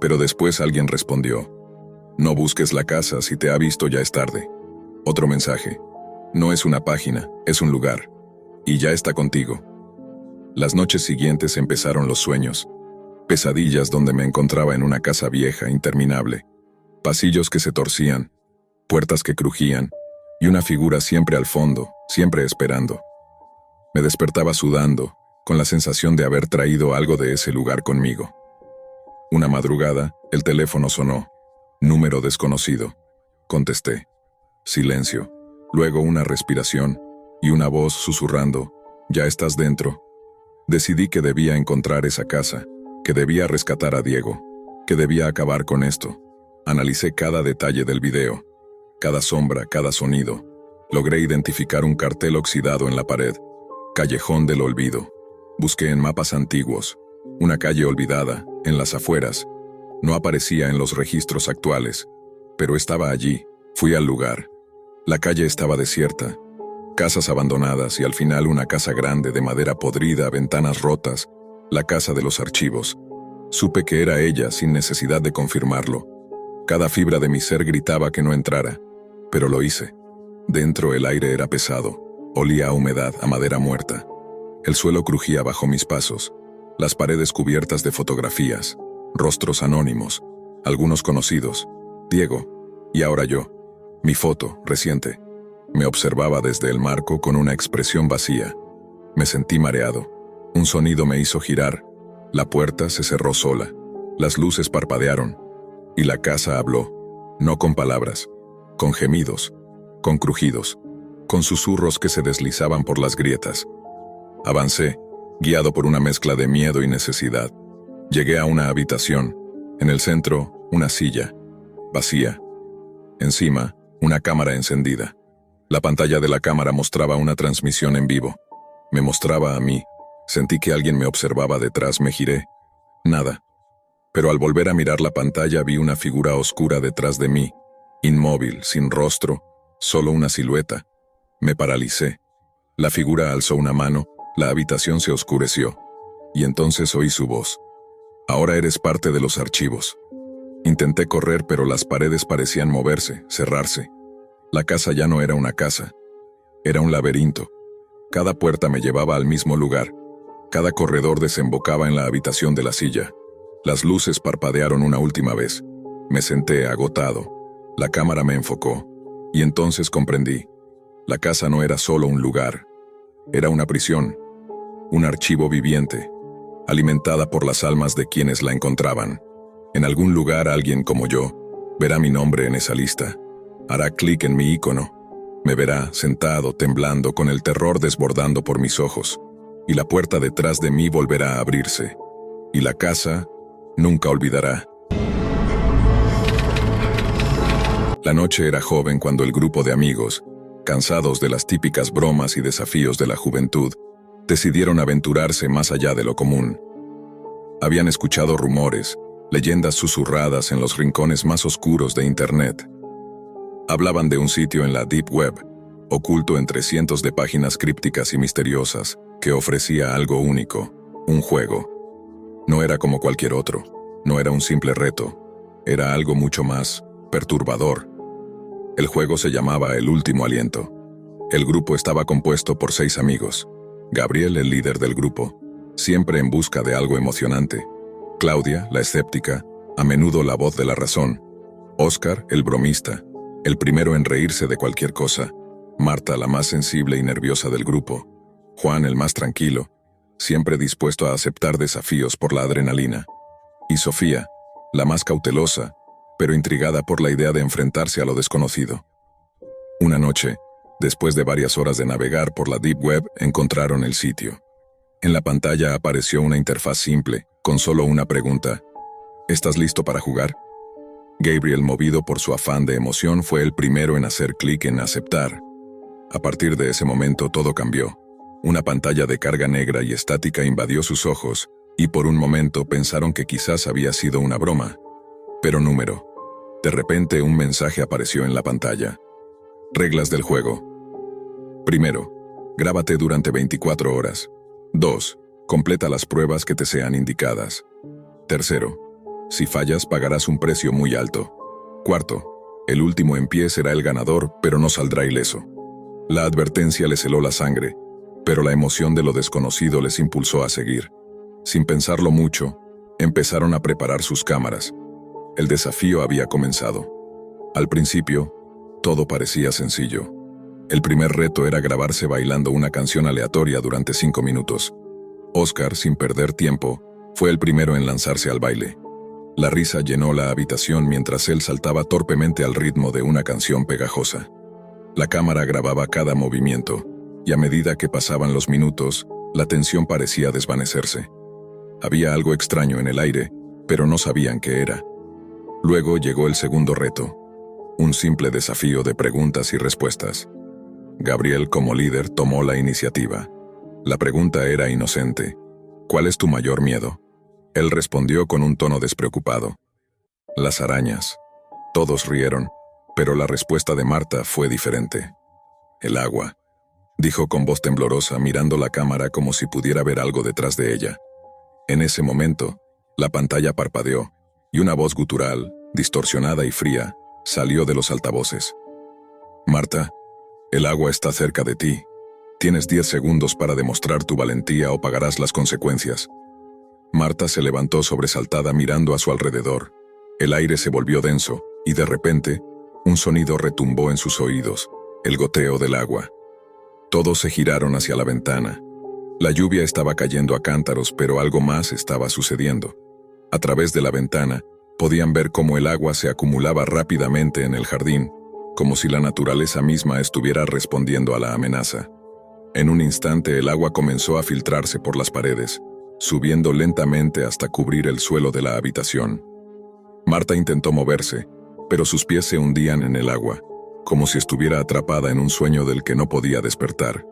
Pero después alguien respondió. No busques la casa, si te ha visto ya es tarde. Otro mensaje. No es una página, es un lugar. Y ya está contigo. Las noches siguientes empezaron los sueños. Pesadillas donde me encontraba en una casa vieja, interminable. Pasillos que se torcían, puertas que crujían, y una figura siempre al fondo, siempre esperando. Me despertaba sudando, con la sensación de haber traído algo de ese lugar conmigo. Una madrugada, el teléfono sonó. Número desconocido. Contesté. Silencio. Luego una respiración, y una voz susurrando. Ya estás dentro. Decidí que debía encontrar esa casa, que debía rescatar a Diego, que debía acabar con esto. Analicé cada detalle del video, cada sombra, cada sonido. Logré identificar un cartel oxidado en la pared. Callejón del olvido. Busqué en mapas antiguos. Una calle olvidada, en las afueras. No aparecía en los registros actuales, pero estaba allí. Fui al lugar. La calle estaba desierta. Casas abandonadas y al final una casa grande de madera podrida, ventanas rotas. La casa de los archivos. Supe que era ella sin necesidad de confirmarlo. Cada fibra de mi ser gritaba que no entrara, pero lo hice. Dentro el aire era pesado, olía a humedad, a madera muerta. El suelo crujía bajo mis pasos, las paredes cubiertas de fotografías, rostros anónimos, algunos conocidos, Diego, y ahora yo. Mi foto, reciente. Me observaba desde el marco con una expresión vacía. Me sentí mareado. Un sonido me hizo girar. La puerta se cerró sola. Las luces parpadearon. Y la casa habló, no con palabras, con gemidos, con crujidos, con susurros que se deslizaban por las grietas. Avancé, guiado por una mezcla de miedo y necesidad. Llegué a una habitación. En el centro, una silla, vacía. Encima, una cámara encendida. La pantalla de la cámara mostraba una transmisión en vivo. Me mostraba a mí. Sentí que alguien me observaba detrás, me giré. Nada. Pero al volver a mirar la pantalla vi una figura oscura detrás de mí, inmóvil, sin rostro, solo una silueta. Me paralicé. La figura alzó una mano, la habitación se oscureció. Y entonces oí su voz. Ahora eres parte de los archivos. Intenté correr, pero las paredes parecían moverse, cerrarse. La casa ya no era una casa. Era un laberinto. Cada puerta me llevaba al mismo lugar. Cada corredor desembocaba en la habitación de la silla. Las luces parpadearon una última vez. Me senté agotado. La cámara me enfocó. Y entonces comprendí. La casa no era solo un lugar. Era una prisión. Un archivo viviente, alimentada por las almas de quienes la encontraban. En algún lugar alguien como yo verá mi nombre en esa lista. Hará clic en mi icono. Me verá sentado, temblando, con el terror desbordando por mis ojos. Y la puerta detrás de mí volverá a abrirse. Y la casa nunca olvidará. La noche era joven cuando el grupo de amigos, cansados de las típicas bromas y desafíos de la juventud, decidieron aventurarse más allá de lo común. Habían escuchado rumores, leyendas susurradas en los rincones más oscuros de Internet. Hablaban de un sitio en la Deep Web, oculto entre cientos de páginas crípticas y misteriosas, que ofrecía algo único, Un juego. No era como cualquier otro. No era un simple reto. Era algo mucho más perturbador. El juego se llamaba El Último Aliento. El grupo estaba compuesto por 6 amigos. Gabriel, el líder del grupo, siempre en busca de algo emocionante. Claudia, la escéptica, a menudo la voz de la razón. Oscar, el bromista, el primero en reírse de cualquier cosa. Marta, la más sensible y nerviosa del grupo. Juan, el más tranquilo, siempre dispuesto a aceptar desafíos por la adrenalina. Y Sofía, la más cautelosa, pero intrigada por la idea de enfrentarse a lo desconocido. Una noche, después de varias horas de navegar por la Deep Web, encontraron el sitio. En la pantalla apareció una interfaz simple, con solo una pregunta. ¿Estás listo para jugar? Gabriel, movido por su afán de emoción, fue el primero en hacer clic en aceptar. A partir de ese momento todo cambió. Una pantalla de carga negra y estática invadió sus ojos, y por un momento pensaron que quizás había sido una broma. Pero número. De repente un mensaje apareció en la pantalla. Reglas del juego. Primero, grábate durante 24 horas. 2. Completa las pruebas que te sean indicadas. Tercero, si fallas pagarás un precio muy alto. Cuarto, el último en pie será el ganador, pero no saldrá ileso. La advertencia les heló la sangre, pero la emoción de lo desconocido les impulsó a seguir. Sin pensarlo mucho, empezaron a preparar sus cámaras. El desafío había comenzado. Al principio, todo parecía sencillo. El primer reto era grabarse bailando una canción aleatoria durante 5 minutos. Oscar, sin perder tiempo, fue el primero en lanzarse al baile. La risa llenó la habitación mientras él saltaba torpemente al ritmo de una canción pegajosa. La cámara grababa cada movimiento, y a medida que pasaban los minutos, la tensión parecía desvanecerse. Había algo extraño en el aire, pero no sabían qué era. Luego llegó el segundo reto, un simple desafío de preguntas y respuestas. Gabriel, como líder, tomó la iniciativa. La pregunta era inocente. ¿Cuál es tu mayor miedo? Él respondió con un tono despreocupado. Las arañas. Todos rieron, pero la respuesta de Marta fue diferente. El agua, dijo con voz temblorosa, mirando la cámara como si pudiera ver algo detrás de ella. En ese momento, la pantalla parpadeó, y una voz gutural, distorsionada y fría, salió de los altavoces. Marta, el agua está cerca de ti. Tienes 10 segundos para demostrar tu valentía o pagarás las consecuencias. Marta se levantó sobresaltada mirando a su alrededor. El aire se volvió denso, y de repente, un sonido retumbó en sus oídos, el goteo del agua. Todos se giraron hacia la ventana. La lluvia estaba cayendo a cántaros, pero algo más estaba sucediendo. A través de la ventana, podían ver cómo el agua se acumulaba rápidamente en el jardín, como si la naturaleza misma estuviera respondiendo a la amenaza. En un instante el agua comenzó a filtrarse por las paredes, subiendo lentamente hasta cubrir el suelo de la habitación. Marta intentó moverse, pero sus pies se hundían en el agua, como si estuviera atrapada en un sueño del que no podía despertar.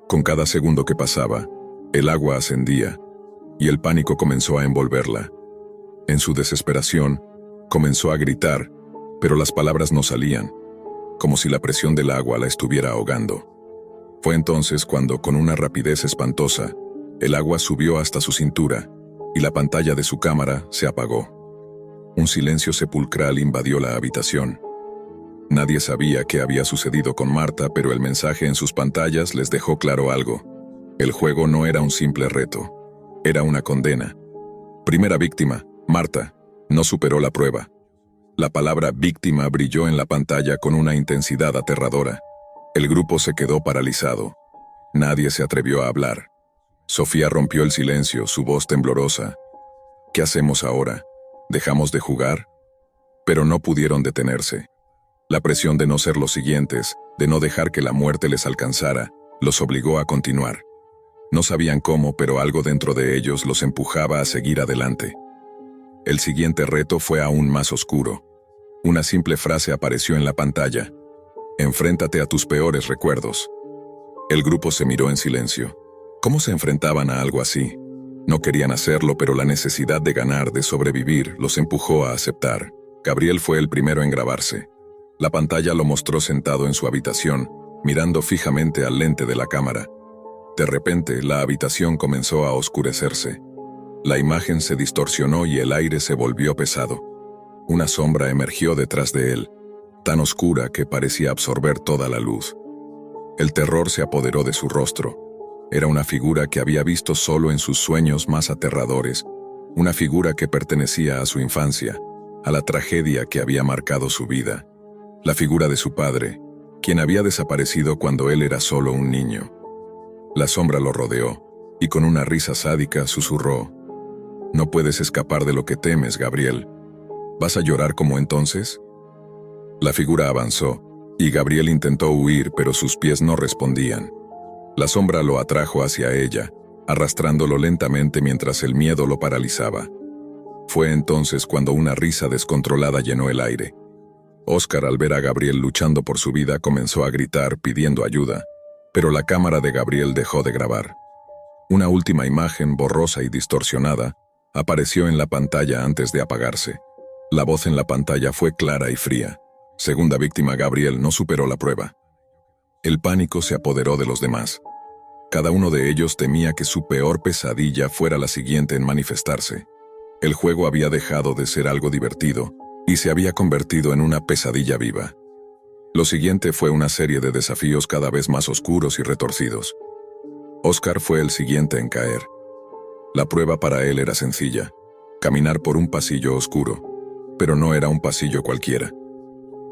Con cada segundo que pasaba, el agua ascendía, y el pánico comenzó a envolverla. En su desesperación, comenzó a gritar, pero las palabras no salían, como si la presión del agua la estuviera ahogando. Fue entonces cuando, con una rapidez espantosa, el agua subió hasta su cintura, y la pantalla de su cámara se apagó. Un silencio sepulcral invadió la habitación. Nadie sabía qué había sucedido con Marta, pero el mensaje en sus pantallas les dejó claro algo. El juego no era un simple reto, era una condena. Primera víctima, Marta, no superó la prueba. La palabra víctima brilló en la pantalla con una intensidad aterradora. El grupo se quedó paralizado. Nadie se atrevió a hablar. Sofía rompió el silencio, su voz temblorosa. ¿Qué hacemos ahora? ¿Dejamos de jugar? Pero no pudieron detenerse. La presión de no ser los siguientes, de no dejar que la muerte les alcanzara, los obligó a continuar. No sabían cómo, pero algo dentro de ellos los empujaba a seguir adelante. El siguiente reto fue aún más oscuro. Una simple frase apareció en la pantalla. Enfréntate a tus peores recuerdos. El grupo se miró en silencio. ¿Cómo se enfrentaban a algo así? No querían hacerlo, pero la necesidad de ganar, de sobrevivir, los empujó a aceptar. Gabriel fue el primero en grabarse. La pantalla lo mostró sentado en su habitación, mirando fijamente al lente de la cámara. De repente, la habitación comenzó a oscurecerse. La imagen se distorsionó y el aire se volvió pesado. Una sombra emergió detrás de él, tan oscura que parecía absorber toda la luz. El terror se apoderó de su rostro. Era una figura que había visto solo en sus sueños más aterradores, una figura que pertenecía a su infancia, a la tragedia que había marcado su vida. La figura de su padre, quien había desaparecido cuando él era solo un niño. La sombra lo rodeó, y con una risa sádica susurró: «No puedes escapar de lo que temes, Gabriel. ¿Vas a llorar como entonces?». La figura avanzó, y Gabriel intentó huir, pero sus pies no respondían. La sombra lo atrajo hacia ella, arrastrándolo lentamente mientras el miedo lo paralizaba. Fue entonces cuando una risa descontrolada llenó el aire. Oscar, al ver a Gabriel luchando por su vida, comenzó a gritar pidiendo ayuda, pero la cámara de Gabriel dejó de grabar. Una última imagen, borrosa y distorsionada, apareció en la pantalla antes de apagarse. La voz en la pantalla fue clara y fría. Segunda víctima, Gabriel no superó la prueba. El pánico se apoderó de los demás. Cada uno de ellos temía que su peor pesadilla fuera la siguiente en manifestarse. El juego había dejado de ser algo divertido y se había convertido en una pesadilla viva. Lo siguiente fue una serie de desafíos cada vez más oscuros y retorcidos. Oscar fue el siguiente en caer. La prueba para él era sencilla: caminar por un pasillo oscuro, pero no era un pasillo cualquiera.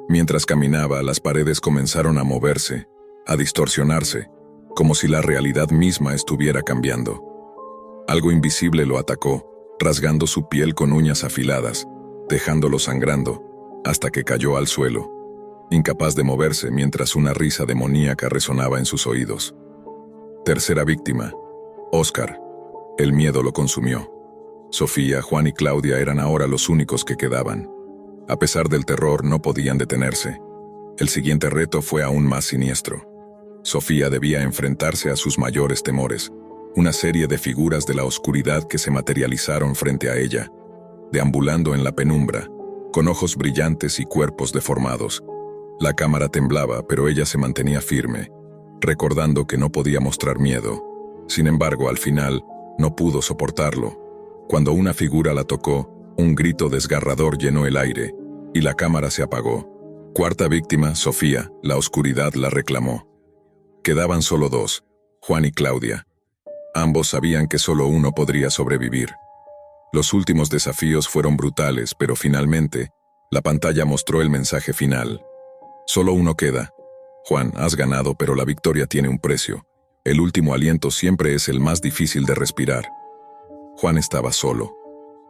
Mientras caminaba, las paredes comenzaron a moverse, a distorsionarse, como si la realidad misma estuviera cambiando. Algo invisible lo atacó, rasgando su piel con uñas afiladas, dejándolo sangrando, hasta que cayó al suelo, incapaz de moverse mientras una risa demoníaca resonaba en sus oídos. Tercera víctima, Oscar. El miedo lo consumió. Sofía, Juan y Claudia eran ahora los únicos que quedaban. A pesar del terror, no podían detenerse. El siguiente reto fue aún más siniestro. Sofía debía enfrentarse a sus mayores temores, una serie de figuras de la oscuridad que se materializaron frente a ella, deambulando en la penumbra, con ojos brillantes y cuerpos deformados. La cámara temblaba, pero ella se mantenía firme, recordando que no podía mostrar miedo. Sin embargo, al final, no pudo soportarlo. Cuando una figura la tocó, un grito desgarrador llenó el aire, y la cámara se apagó. Cuarta víctima, Sofía, la oscuridad la reclamó. Quedaban solo dos, Juan y Claudia. Ambos sabían que solo uno podría sobrevivir. Los últimos desafíos fueron brutales, pero finalmente, la pantalla mostró el mensaje final. Solo uno queda. Juan, has ganado, pero la victoria tiene un precio. El último aliento siempre es el más difícil de respirar. Juan estaba solo.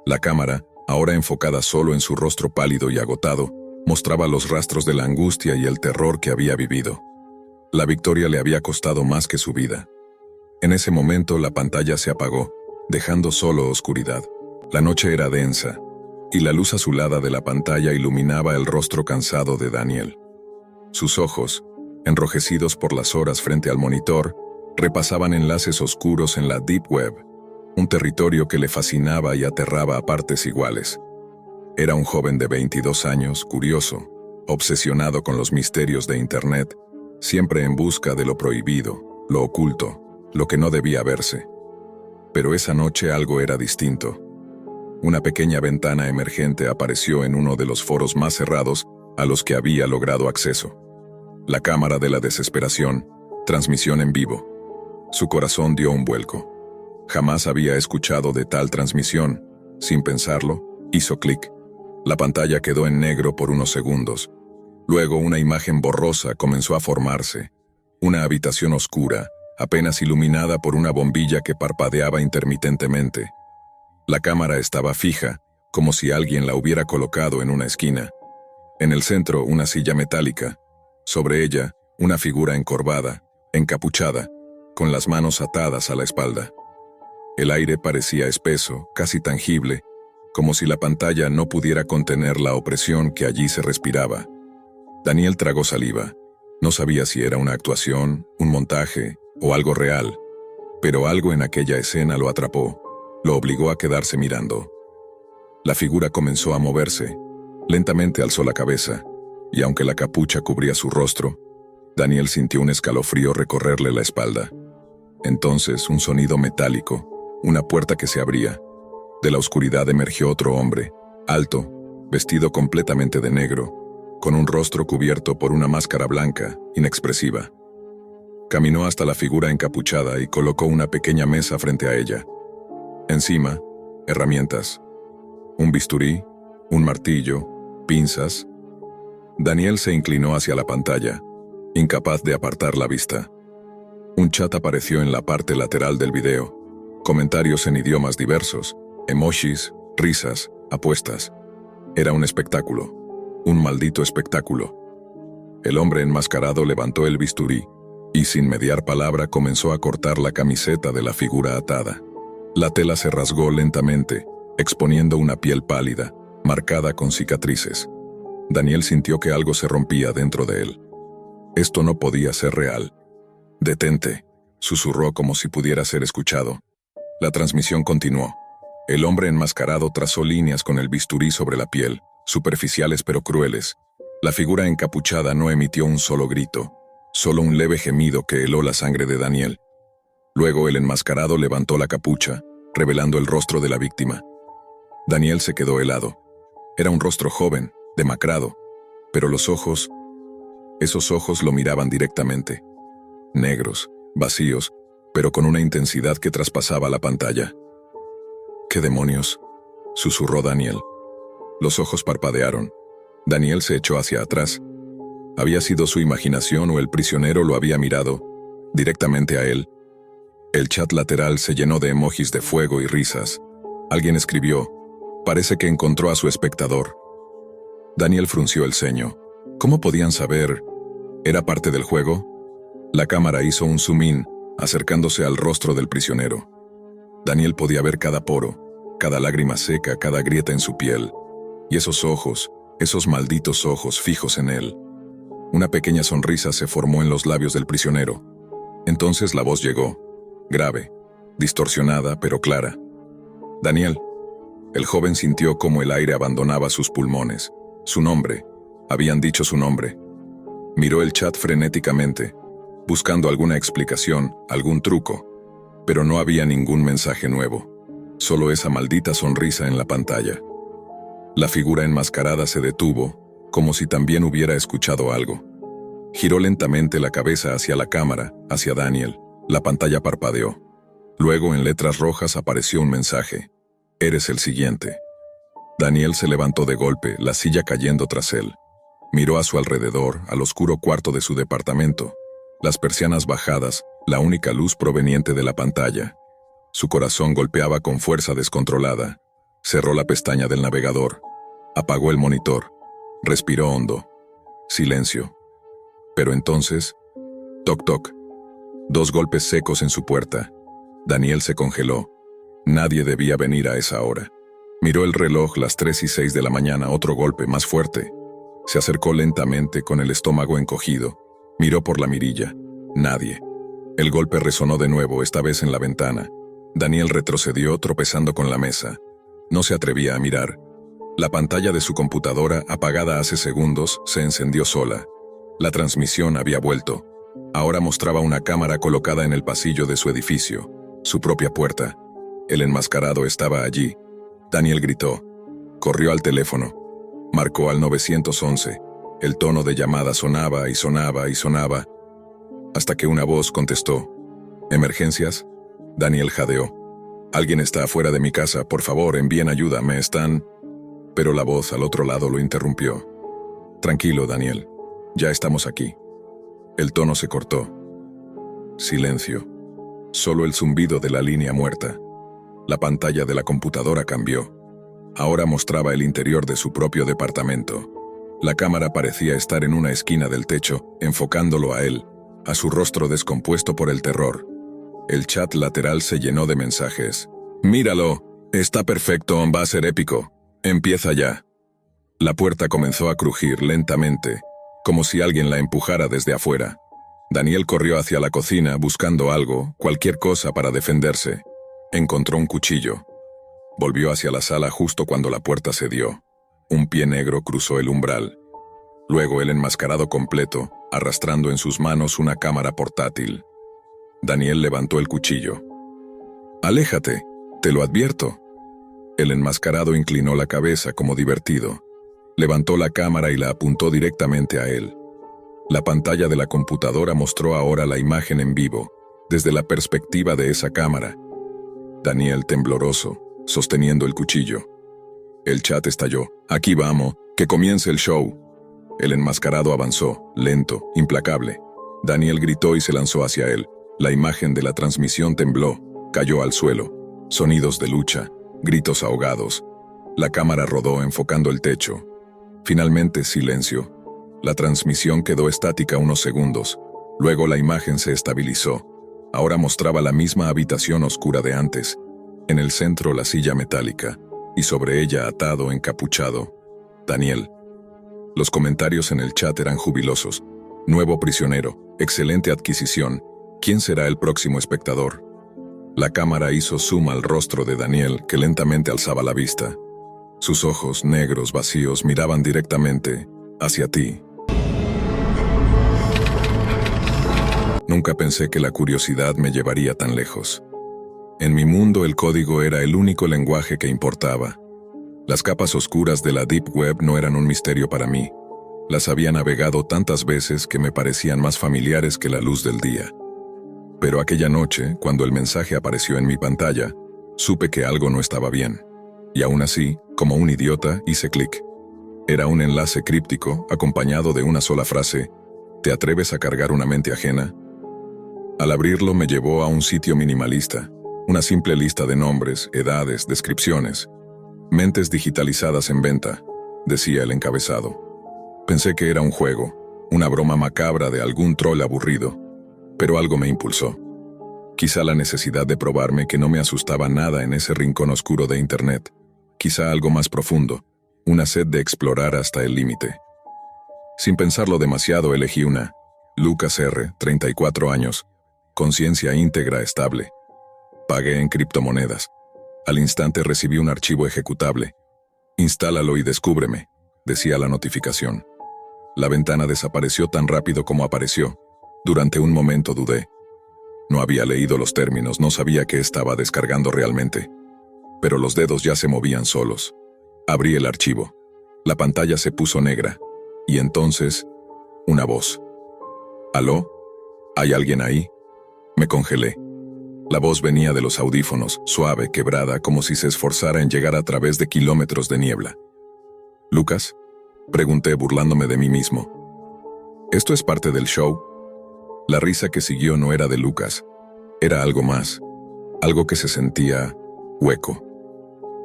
La cámara, ahora enfocada solo en su rostro pálido y agotado, mostraba los rastros de la angustia y el terror que había vivido. La victoria le había costado más que su vida. En ese momento la pantalla se apagó, dejando solo oscuridad. La noche era densa, y la luz azulada de la pantalla iluminaba el rostro cansado de Daniel. Sus ojos, enrojecidos por las horas frente al monitor, repasaban enlaces oscuros en la Deep Web, un territorio que le fascinaba y aterraba a partes iguales. Era un joven de 22 años, curioso, obsesionado con los misterios de Internet, siempre en busca de lo prohibido, lo oculto, lo que no debía verse. Pero esa noche algo era distinto. Una pequeña ventana emergente apareció en uno de los foros más cerrados a los que había logrado acceso. La cámara de la desesperación, transmisión en vivo. Su corazón dio un vuelco. Jamás había escuchado de tal transmisión. Sin pensarlo, hizo clic. La pantalla quedó en negro por unos segundos. Luego una imagen borrosa comenzó a formarse. Una habitación oscura, apenas iluminada por una bombilla que parpadeaba intermitentemente. La cámara estaba fija, como si alguien la hubiera colocado en una esquina. En el centro, una silla metálica. Sobre ella, una figura encorvada, encapuchada, con las manos atadas a la espalda. El aire parecía espeso, casi tangible, como si la pantalla no pudiera contener la opresión que allí se respiraba. Daniel tragó saliva. No sabía si era una actuación, un montaje o algo real, pero algo en aquella escena lo atrapó, lo obligó a quedarse mirando. La figura comenzó a moverse. Lentamente alzó la cabeza, y aunque la capucha cubría su rostro, Daniel sintió un escalofrío recorrerle la espalda. Entonces, un sonido metálico, una puerta que se abría. De la oscuridad emergió otro hombre, alto, vestido completamente de negro, con un rostro cubierto por una máscara blanca, inexpresiva. Caminó hasta la figura encapuchada y colocó una pequeña mesa frente a ella. Encima, herramientas. Un bisturí, un martillo, pinzas. Daniel se inclinó hacia la pantalla, incapaz de apartar la vista. Un chat apareció en la parte lateral del video. Comentarios en idiomas diversos, emojis, risas, apuestas. Era un espectáculo. Un maldito espectáculo. El hombre enmascarado levantó el bisturí y sin mediar palabra comenzó a cortar la camiseta de la figura atada. La tela se rasgó lentamente, exponiendo una piel pálida, marcada con cicatrices. Daniel sintió que algo se rompía dentro de él. Esto no podía ser real. «Detente», susurró como si pudiera ser escuchado. La transmisión continuó. El hombre enmascarado trazó líneas con el bisturí sobre la piel, superficiales pero crueles. La figura encapuchada no emitió un solo grito, solo un leve gemido que heló la sangre de Daniel. Luego el enmascarado levantó la capucha, revelando el rostro de la víctima. Daniel se quedó helado. Era un rostro joven, demacrado, pero los ojos, esos ojos lo miraban directamente. Negros, vacíos, pero con una intensidad que traspasaba la pantalla. «¿Qué demonios?», susurró Daniel. Los ojos parpadearon. Daniel se echó hacia atrás. ¿Había sido su imaginación o el prisionero lo había mirado directamente a él? El chat lateral se llenó de emojis de fuego y risas. Alguien escribió: «Parece que encontró a su espectador». Daniel frunció el ceño. ¿Cómo podían saber? ¿Era parte del juego? La cámara hizo un zoom in, acercándose al rostro del prisionero. Daniel podía ver cada poro, cada lágrima seca, cada grieta en su piel. Y esos ojos, esos malditos ojos fijos en él. Una pequeña sonrisa se formó en los labios del prisionero. Entonces la voz llegó, grave, distorsionada pero clara. «Daniel». El joven sintió como el aire abandonaba sus pulmones. Su nombre. Habían dicho su nombre. Miró el chat frenéticamente, buscando alguna explicación, algún truco. Pero no había ningún mensaje nuevo. Solo esa maldita sonrisa en la pantalla. La figura enmascarada se detuvo, como si también hubiera escuchado algo. Giró lentamente la cabeza hacia la cámara, hacia Daniel. La pantalla parpadeó. Luego en letras rojas apareció un mensaje. «Eres el siguiente». Daniel se levantó de golpe, la silla cayendo tras él. Miró a su alrededor, al oscuro cuarto de su departamento. Las persianas bajadas, la única luz proveniente de la pantalla. Su corazón golpeaba con fuerza descontrolada. Cerró la pestaña del navegador. Apagó el monitor. Respiró hondo. Silencio. Pero entonces... Toc toc. 2 golpes secos en su puerta. Daniel se congeló. Nadie debía venir a esa hora. Miró el reloj, las 3:06 de la mañana, otro golpe más fuerte. Se acercó lentamente con el estómago encogido. Miró por la mirilla. Nadie. El golpe resonó de nuevo, esta vez en la ventana. Daniel retrocedió tropezando con la mesa. No se atrevía a mirar. La pantalla de su computadora, apagada hace segundos, se encendió sola. La transmisión había vuelto. Ahora mostraba una cámara colocada en el pasillo de su edificio. Su propia puerta. El enmascarado estaba allí. Daniel gritó. Corrió al teléfono. Marcó al 911. El tono de llamada sonaba y sonaba y sonaba, hasta que una voz contestó. «¿Emergencias?» Daniel jadeó. «Alguien está afuera de mi casa, por favor, envíen ayuda, me están...». Pero la voz al otro lado lo interrumpió. «Tranquilo, Daniel, ya estamos aquí». El tono se cortó. Silencio. Solo el zumbido de la línea muerta. La pantalla de la computadora cambió. Ahora mostraba el interior de su propio departamento. La cámara parecía estar en una esquina del techo, enfocándolo a él, a su rostro descompuesto por el terror. El chat lateral se llenó de mensajes. «Míralo, está perfecto, va a ser épico. Empieza ya». La puerta comenzó a crujir lentamente, como si alguien la empujara desde afuera. Daniel corrió hacia la cocina buscando algo, cualquier cosa para defenderse. Encontró un cuchillo. Volvió hacia la sala justo cuando la puerta cedió. Un pie negro cruzó el umbral. Luego el enmascarado completo, arrastrando en sus manos una cámara portátil. Daniel levantó el cuchillo. «Aléjate, te lo advierto». El enmascarado inclinó la cabeza como divertido. Levantó la cámara y la apuntó directamente a él. La pantalla de la computadora mostró ahora la imagen en vivo, desde la perspectiva de esa cámara. Daniel tembloroso, sosteniendo el cuchillo. El chat estalló. «Aquí vamos, que comience el show». El enmascarado avanzó, lento, implacable. Daniel gritó y se lanzó hacia él. La imagen de la transmisión tembló, cayó al suelo. Sonidos de lucha, gritos ahogados. La cámara rodó enfocando el techo. Finalmente, silencio. La transmisión quedó estática unos segundos. Luego la imagen se estabilizó. Ahora mostraba la misma habitación oscura de antes. En el centro la silla metálica, y sobre ella atado, encapuchado, Daniel. Los comentarios en el chat eran jubilosos. «Nuevo prisionero, excelente adquisición. ¿Quién será el próximo espectador?» La cámara hizo zoom al rostro de Daniel, que lentamente alzaba la vista. Sus ojos, negros, vacíos, miraban directamente hacia ti. Nunca pensé que la curiosidad me llevaría tan lejos. En mi mundo el código era el único lenguaje que importaba. Las capas oscuras de la Deep Web no eran un misterio para mí. Las había navegado tantas veces que me parecían más familiares que la luz del día. Pero aquella noche, cuando el mensaje apareció en mi pantalla, supe que algo no estaba bien. Y aún así, como un idiota, hice clic. Era un enlace críptico, acompañado de una sola frase: «¿Te atreves a cargar una mente ajena?». Al abrirlo me llevó a un sitio minimalista, una simple lista de nombres, edades, descripciones. «Mentes digitalizadas en venta», decía el encabezado. Pensé que era un juego, una broma macabra de algún troll aburrido. Pero algo me impulsó. Quizá la necesidad de probarme que no me asustaba nada en ese rincón oscuro de Internet. Quizá algo más profundo, una sed de explorar hasta el límite. Sin pensarlo demasiado elegí una. Lucas R., 34 años, conciencia íntegra estable. Pagué en criptomonedas. Al instante recibí un archivo ejecutable. «Instálalo y descúbreme», decía la notificación. La ventana desapareció tan rápido como apareció. Durante un momento dudé. No había leído los términos, no sabía qué estaba descargando realmente. Pero los dedos ya se movían solos. Abrí el archivo. La pantalla se puso negra. Y entonces, una voz. «¿Aló? ¿Hay alguien ahí?». Me congelé. La voz venía de los audífonos, suave, quebrada, como si se esforzara en llegar a través de kilómetros de niebla. «¿Lucas?», pregunté burlándome de mí mismo. «¿Esto es parte del show?». La risa que siguió no era de Lucas. Era algo más. Algo que se sentía hueco.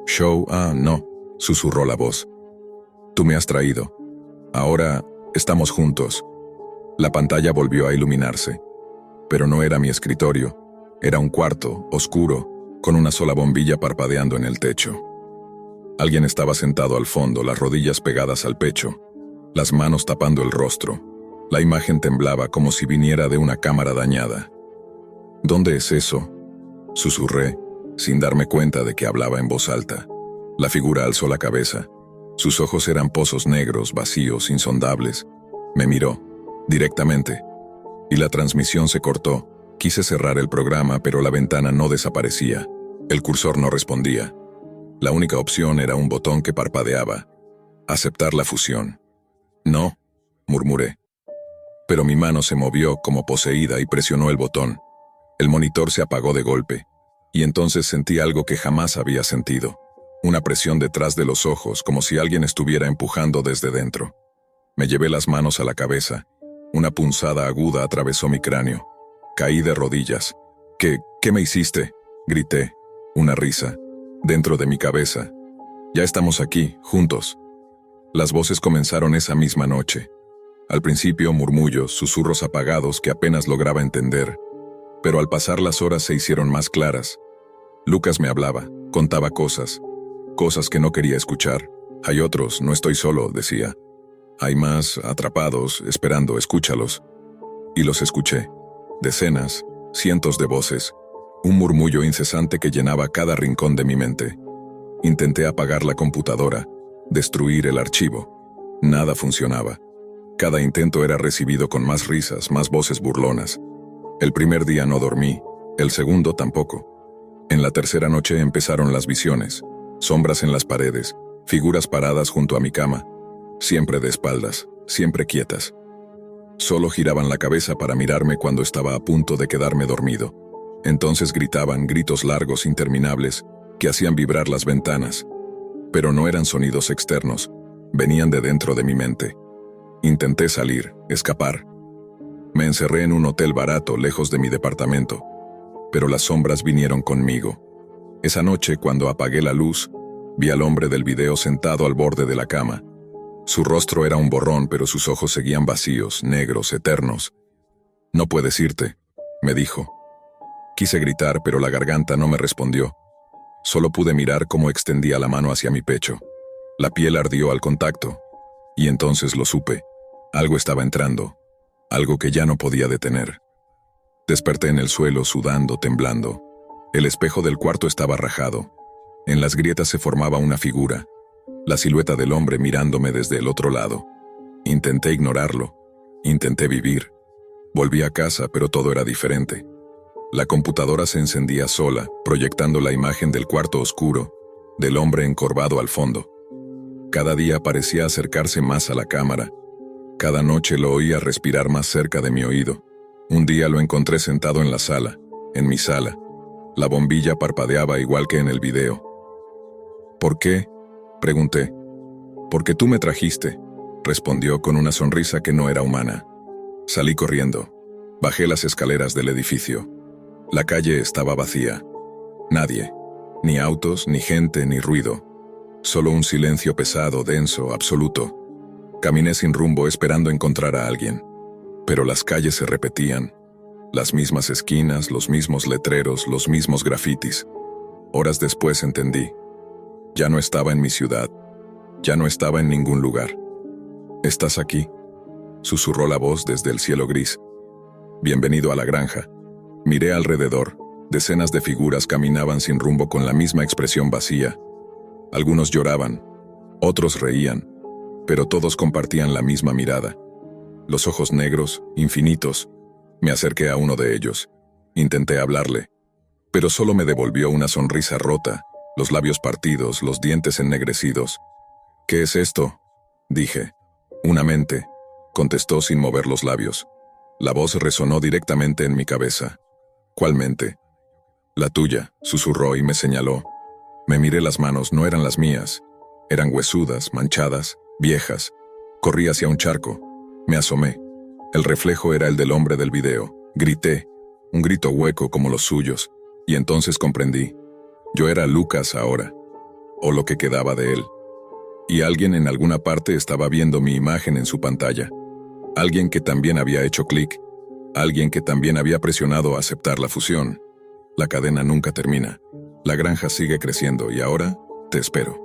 «Show, no», susurró la voz. «Tú me has traído. Ahora estamos juntos». La pantalla volvió a iluminarse. Pero no era mi escritorio. Era un cuarto, oscuro, con una sola bombilla parpadeando en el techo. Alguien estaba sentado al fondo, las rodillas pegadas al pecho, las manos tapando el rostro. La imagen temblaba como si viniera de una cámara dañada. «¿Dónde es eso?», susurré, sin darme cuenta de que hablaba en voz alta. La figura alzó la cabeza. Sus ojos eran pozos negros, vacíos, insondables. Me miró, directamente. Y la transmisión se cortó. Quise cerrar el programa, pero la ventana no desaparecía. El cursor no respondía. La única opción era un botón que parpadeaba. Aceptar la fusión. «No», murmuré. Pero mi mano se movió como poseída y presionó el botón. El monitor se apagó de golpe. Y entonces sentí algo que jamás había sentido. Una presión detrás de los ojos, como si alguien estuviera empujando desde dentro. Me llevé las manos a la cabeza. Una punzada aguda atravesó mi cráneo. Caí de rodillas. ¿Qué me hiciste?», grité. Una risa. Dentro de mi cabeza. «Ya estamos aquí, juntos». Las voces comenzaron esa misma noche. Al principio murmullos, susurros apagados que apenas lograba entender. Pero al pasar las horas se hicieron más claras. Lucas me hablaba, contaba cosas que no quería escuchar. «Hay otros, no estoy solo», decía. «Hay más atrapados, esperando, escúchalos». Y los escuché. Decenas, cientos de voces. Un murmullo incesante que llenaba cada rincón de mi mente. Intenté apagar la computadora, destruir el archivo. Nada funcionaba. Cada intento era recibido con más risas, más voces burlonas. El primer día no dormí, el segundo tampoco. En la tercera noche empezaron las visiones, sombras en las paredes, figuras paradas junto a mi cama, siempre de espaldas, siempre quietas. Solo giraban la cabeza para mirarme cuando estaba a punto de quedarme dormido. Entonces gritaban gritos largos interminables que hacían vibrar las ventanas. Pero no eran sonidos externos, venían de dentro de mi mente. Intenté salir, escapar. Me encerré en un hotel barato lejos de mi departamento, pero las sombras vinieron conmigo. Esa noche, cuando apagué la luz, vi al hombre del video sentado al borde de la cama. Su rostro era un borrón, pero sus ojos seguían vacíos, negros, eternos. «No puedes irte», me dijo. Quise gritar, pero la garganta no me respondió. Solo pude mirar cómo extendía la mano hacia mi pecho. La piel ardió al contacto, y entonces lo supe. Algo estaba entrando, algo que ya no podía detener. Desperté en el suelo, sudando, temblando. El espejo del cuarto estaba rajado. En las grietas se formaba una figura, la silueta del hombre mirándome desde el otro lado. Intenté ignorarlo, intenté vivir. Volví a casa, pero todo era diferente. La computadora se encendía sola, proyectando la imagen del cuarto oscuro, del hombre encorvado al fondo. Cada día parecía acercarse más a la cámara. Cada noche lo oía respirar más cerca de mi oído. Un día lo encontré sentado en la sala, en mi sala. La bombilla parpadeaba igual que en el video. «¿Por qué?», pregunté. «Porque tú me trajiste», respondió con una sonrisa que no era humana. Salí corriendo. Bajé las escaleras del edificio. La calle estaba vacía. Nadie. Ni autos, ni gente, ni ruido. Solo un silencio pesado, denso, absoluto. Caminé sin rumbo esperando encontrar a alguien. Pero las calles se repetían. Las mismas esquinas, los mismos letreros, los mismos grafitis. Horas después entendí. Ya no estaba en mi ciudad. Ya no estaba en ningún lugar. «¿Estás aquí?», susurró la voz desde el cielo gris. «Bienvenido a la granja». Miré alrededor. Decenas de figuras caminaban sin rumbo con la misma expresión vacía. Algunos lloraban, otros reían, pero todos compartían la misma mirada. Los ojos negros, infinitos. Me acerqué a uno de ellos. Intenté hablarle, pero solo me devolvió una sonrisa rota, los labios partidos, los dientes ennegrecidos. «¿Qué es esto?», dije. «Una mente», contestó sin mover los labios. La voz resonó directamente en mi cabeza. «¿Cuál mente?». «La tuya», susurró y me señaló. Me miré las manos, no eran las mías. Eran huesudas, manchadas, viejas. Corrí hacia un charco. Me asomé. El reflejo era el del hombre del video. Grité, un grito hueco como los suyos, y entonces comprendí. Yo era Lucas ahora, o lo que quedaba de él. Y alguien en alguna parte estaba viendo mi imagen en su pantalla. Alguien que también había hecho clic. Alguien que también había presionado aceptar la fusión. La cadena nunca termina. La granja sigue creciendo y ahora te espero.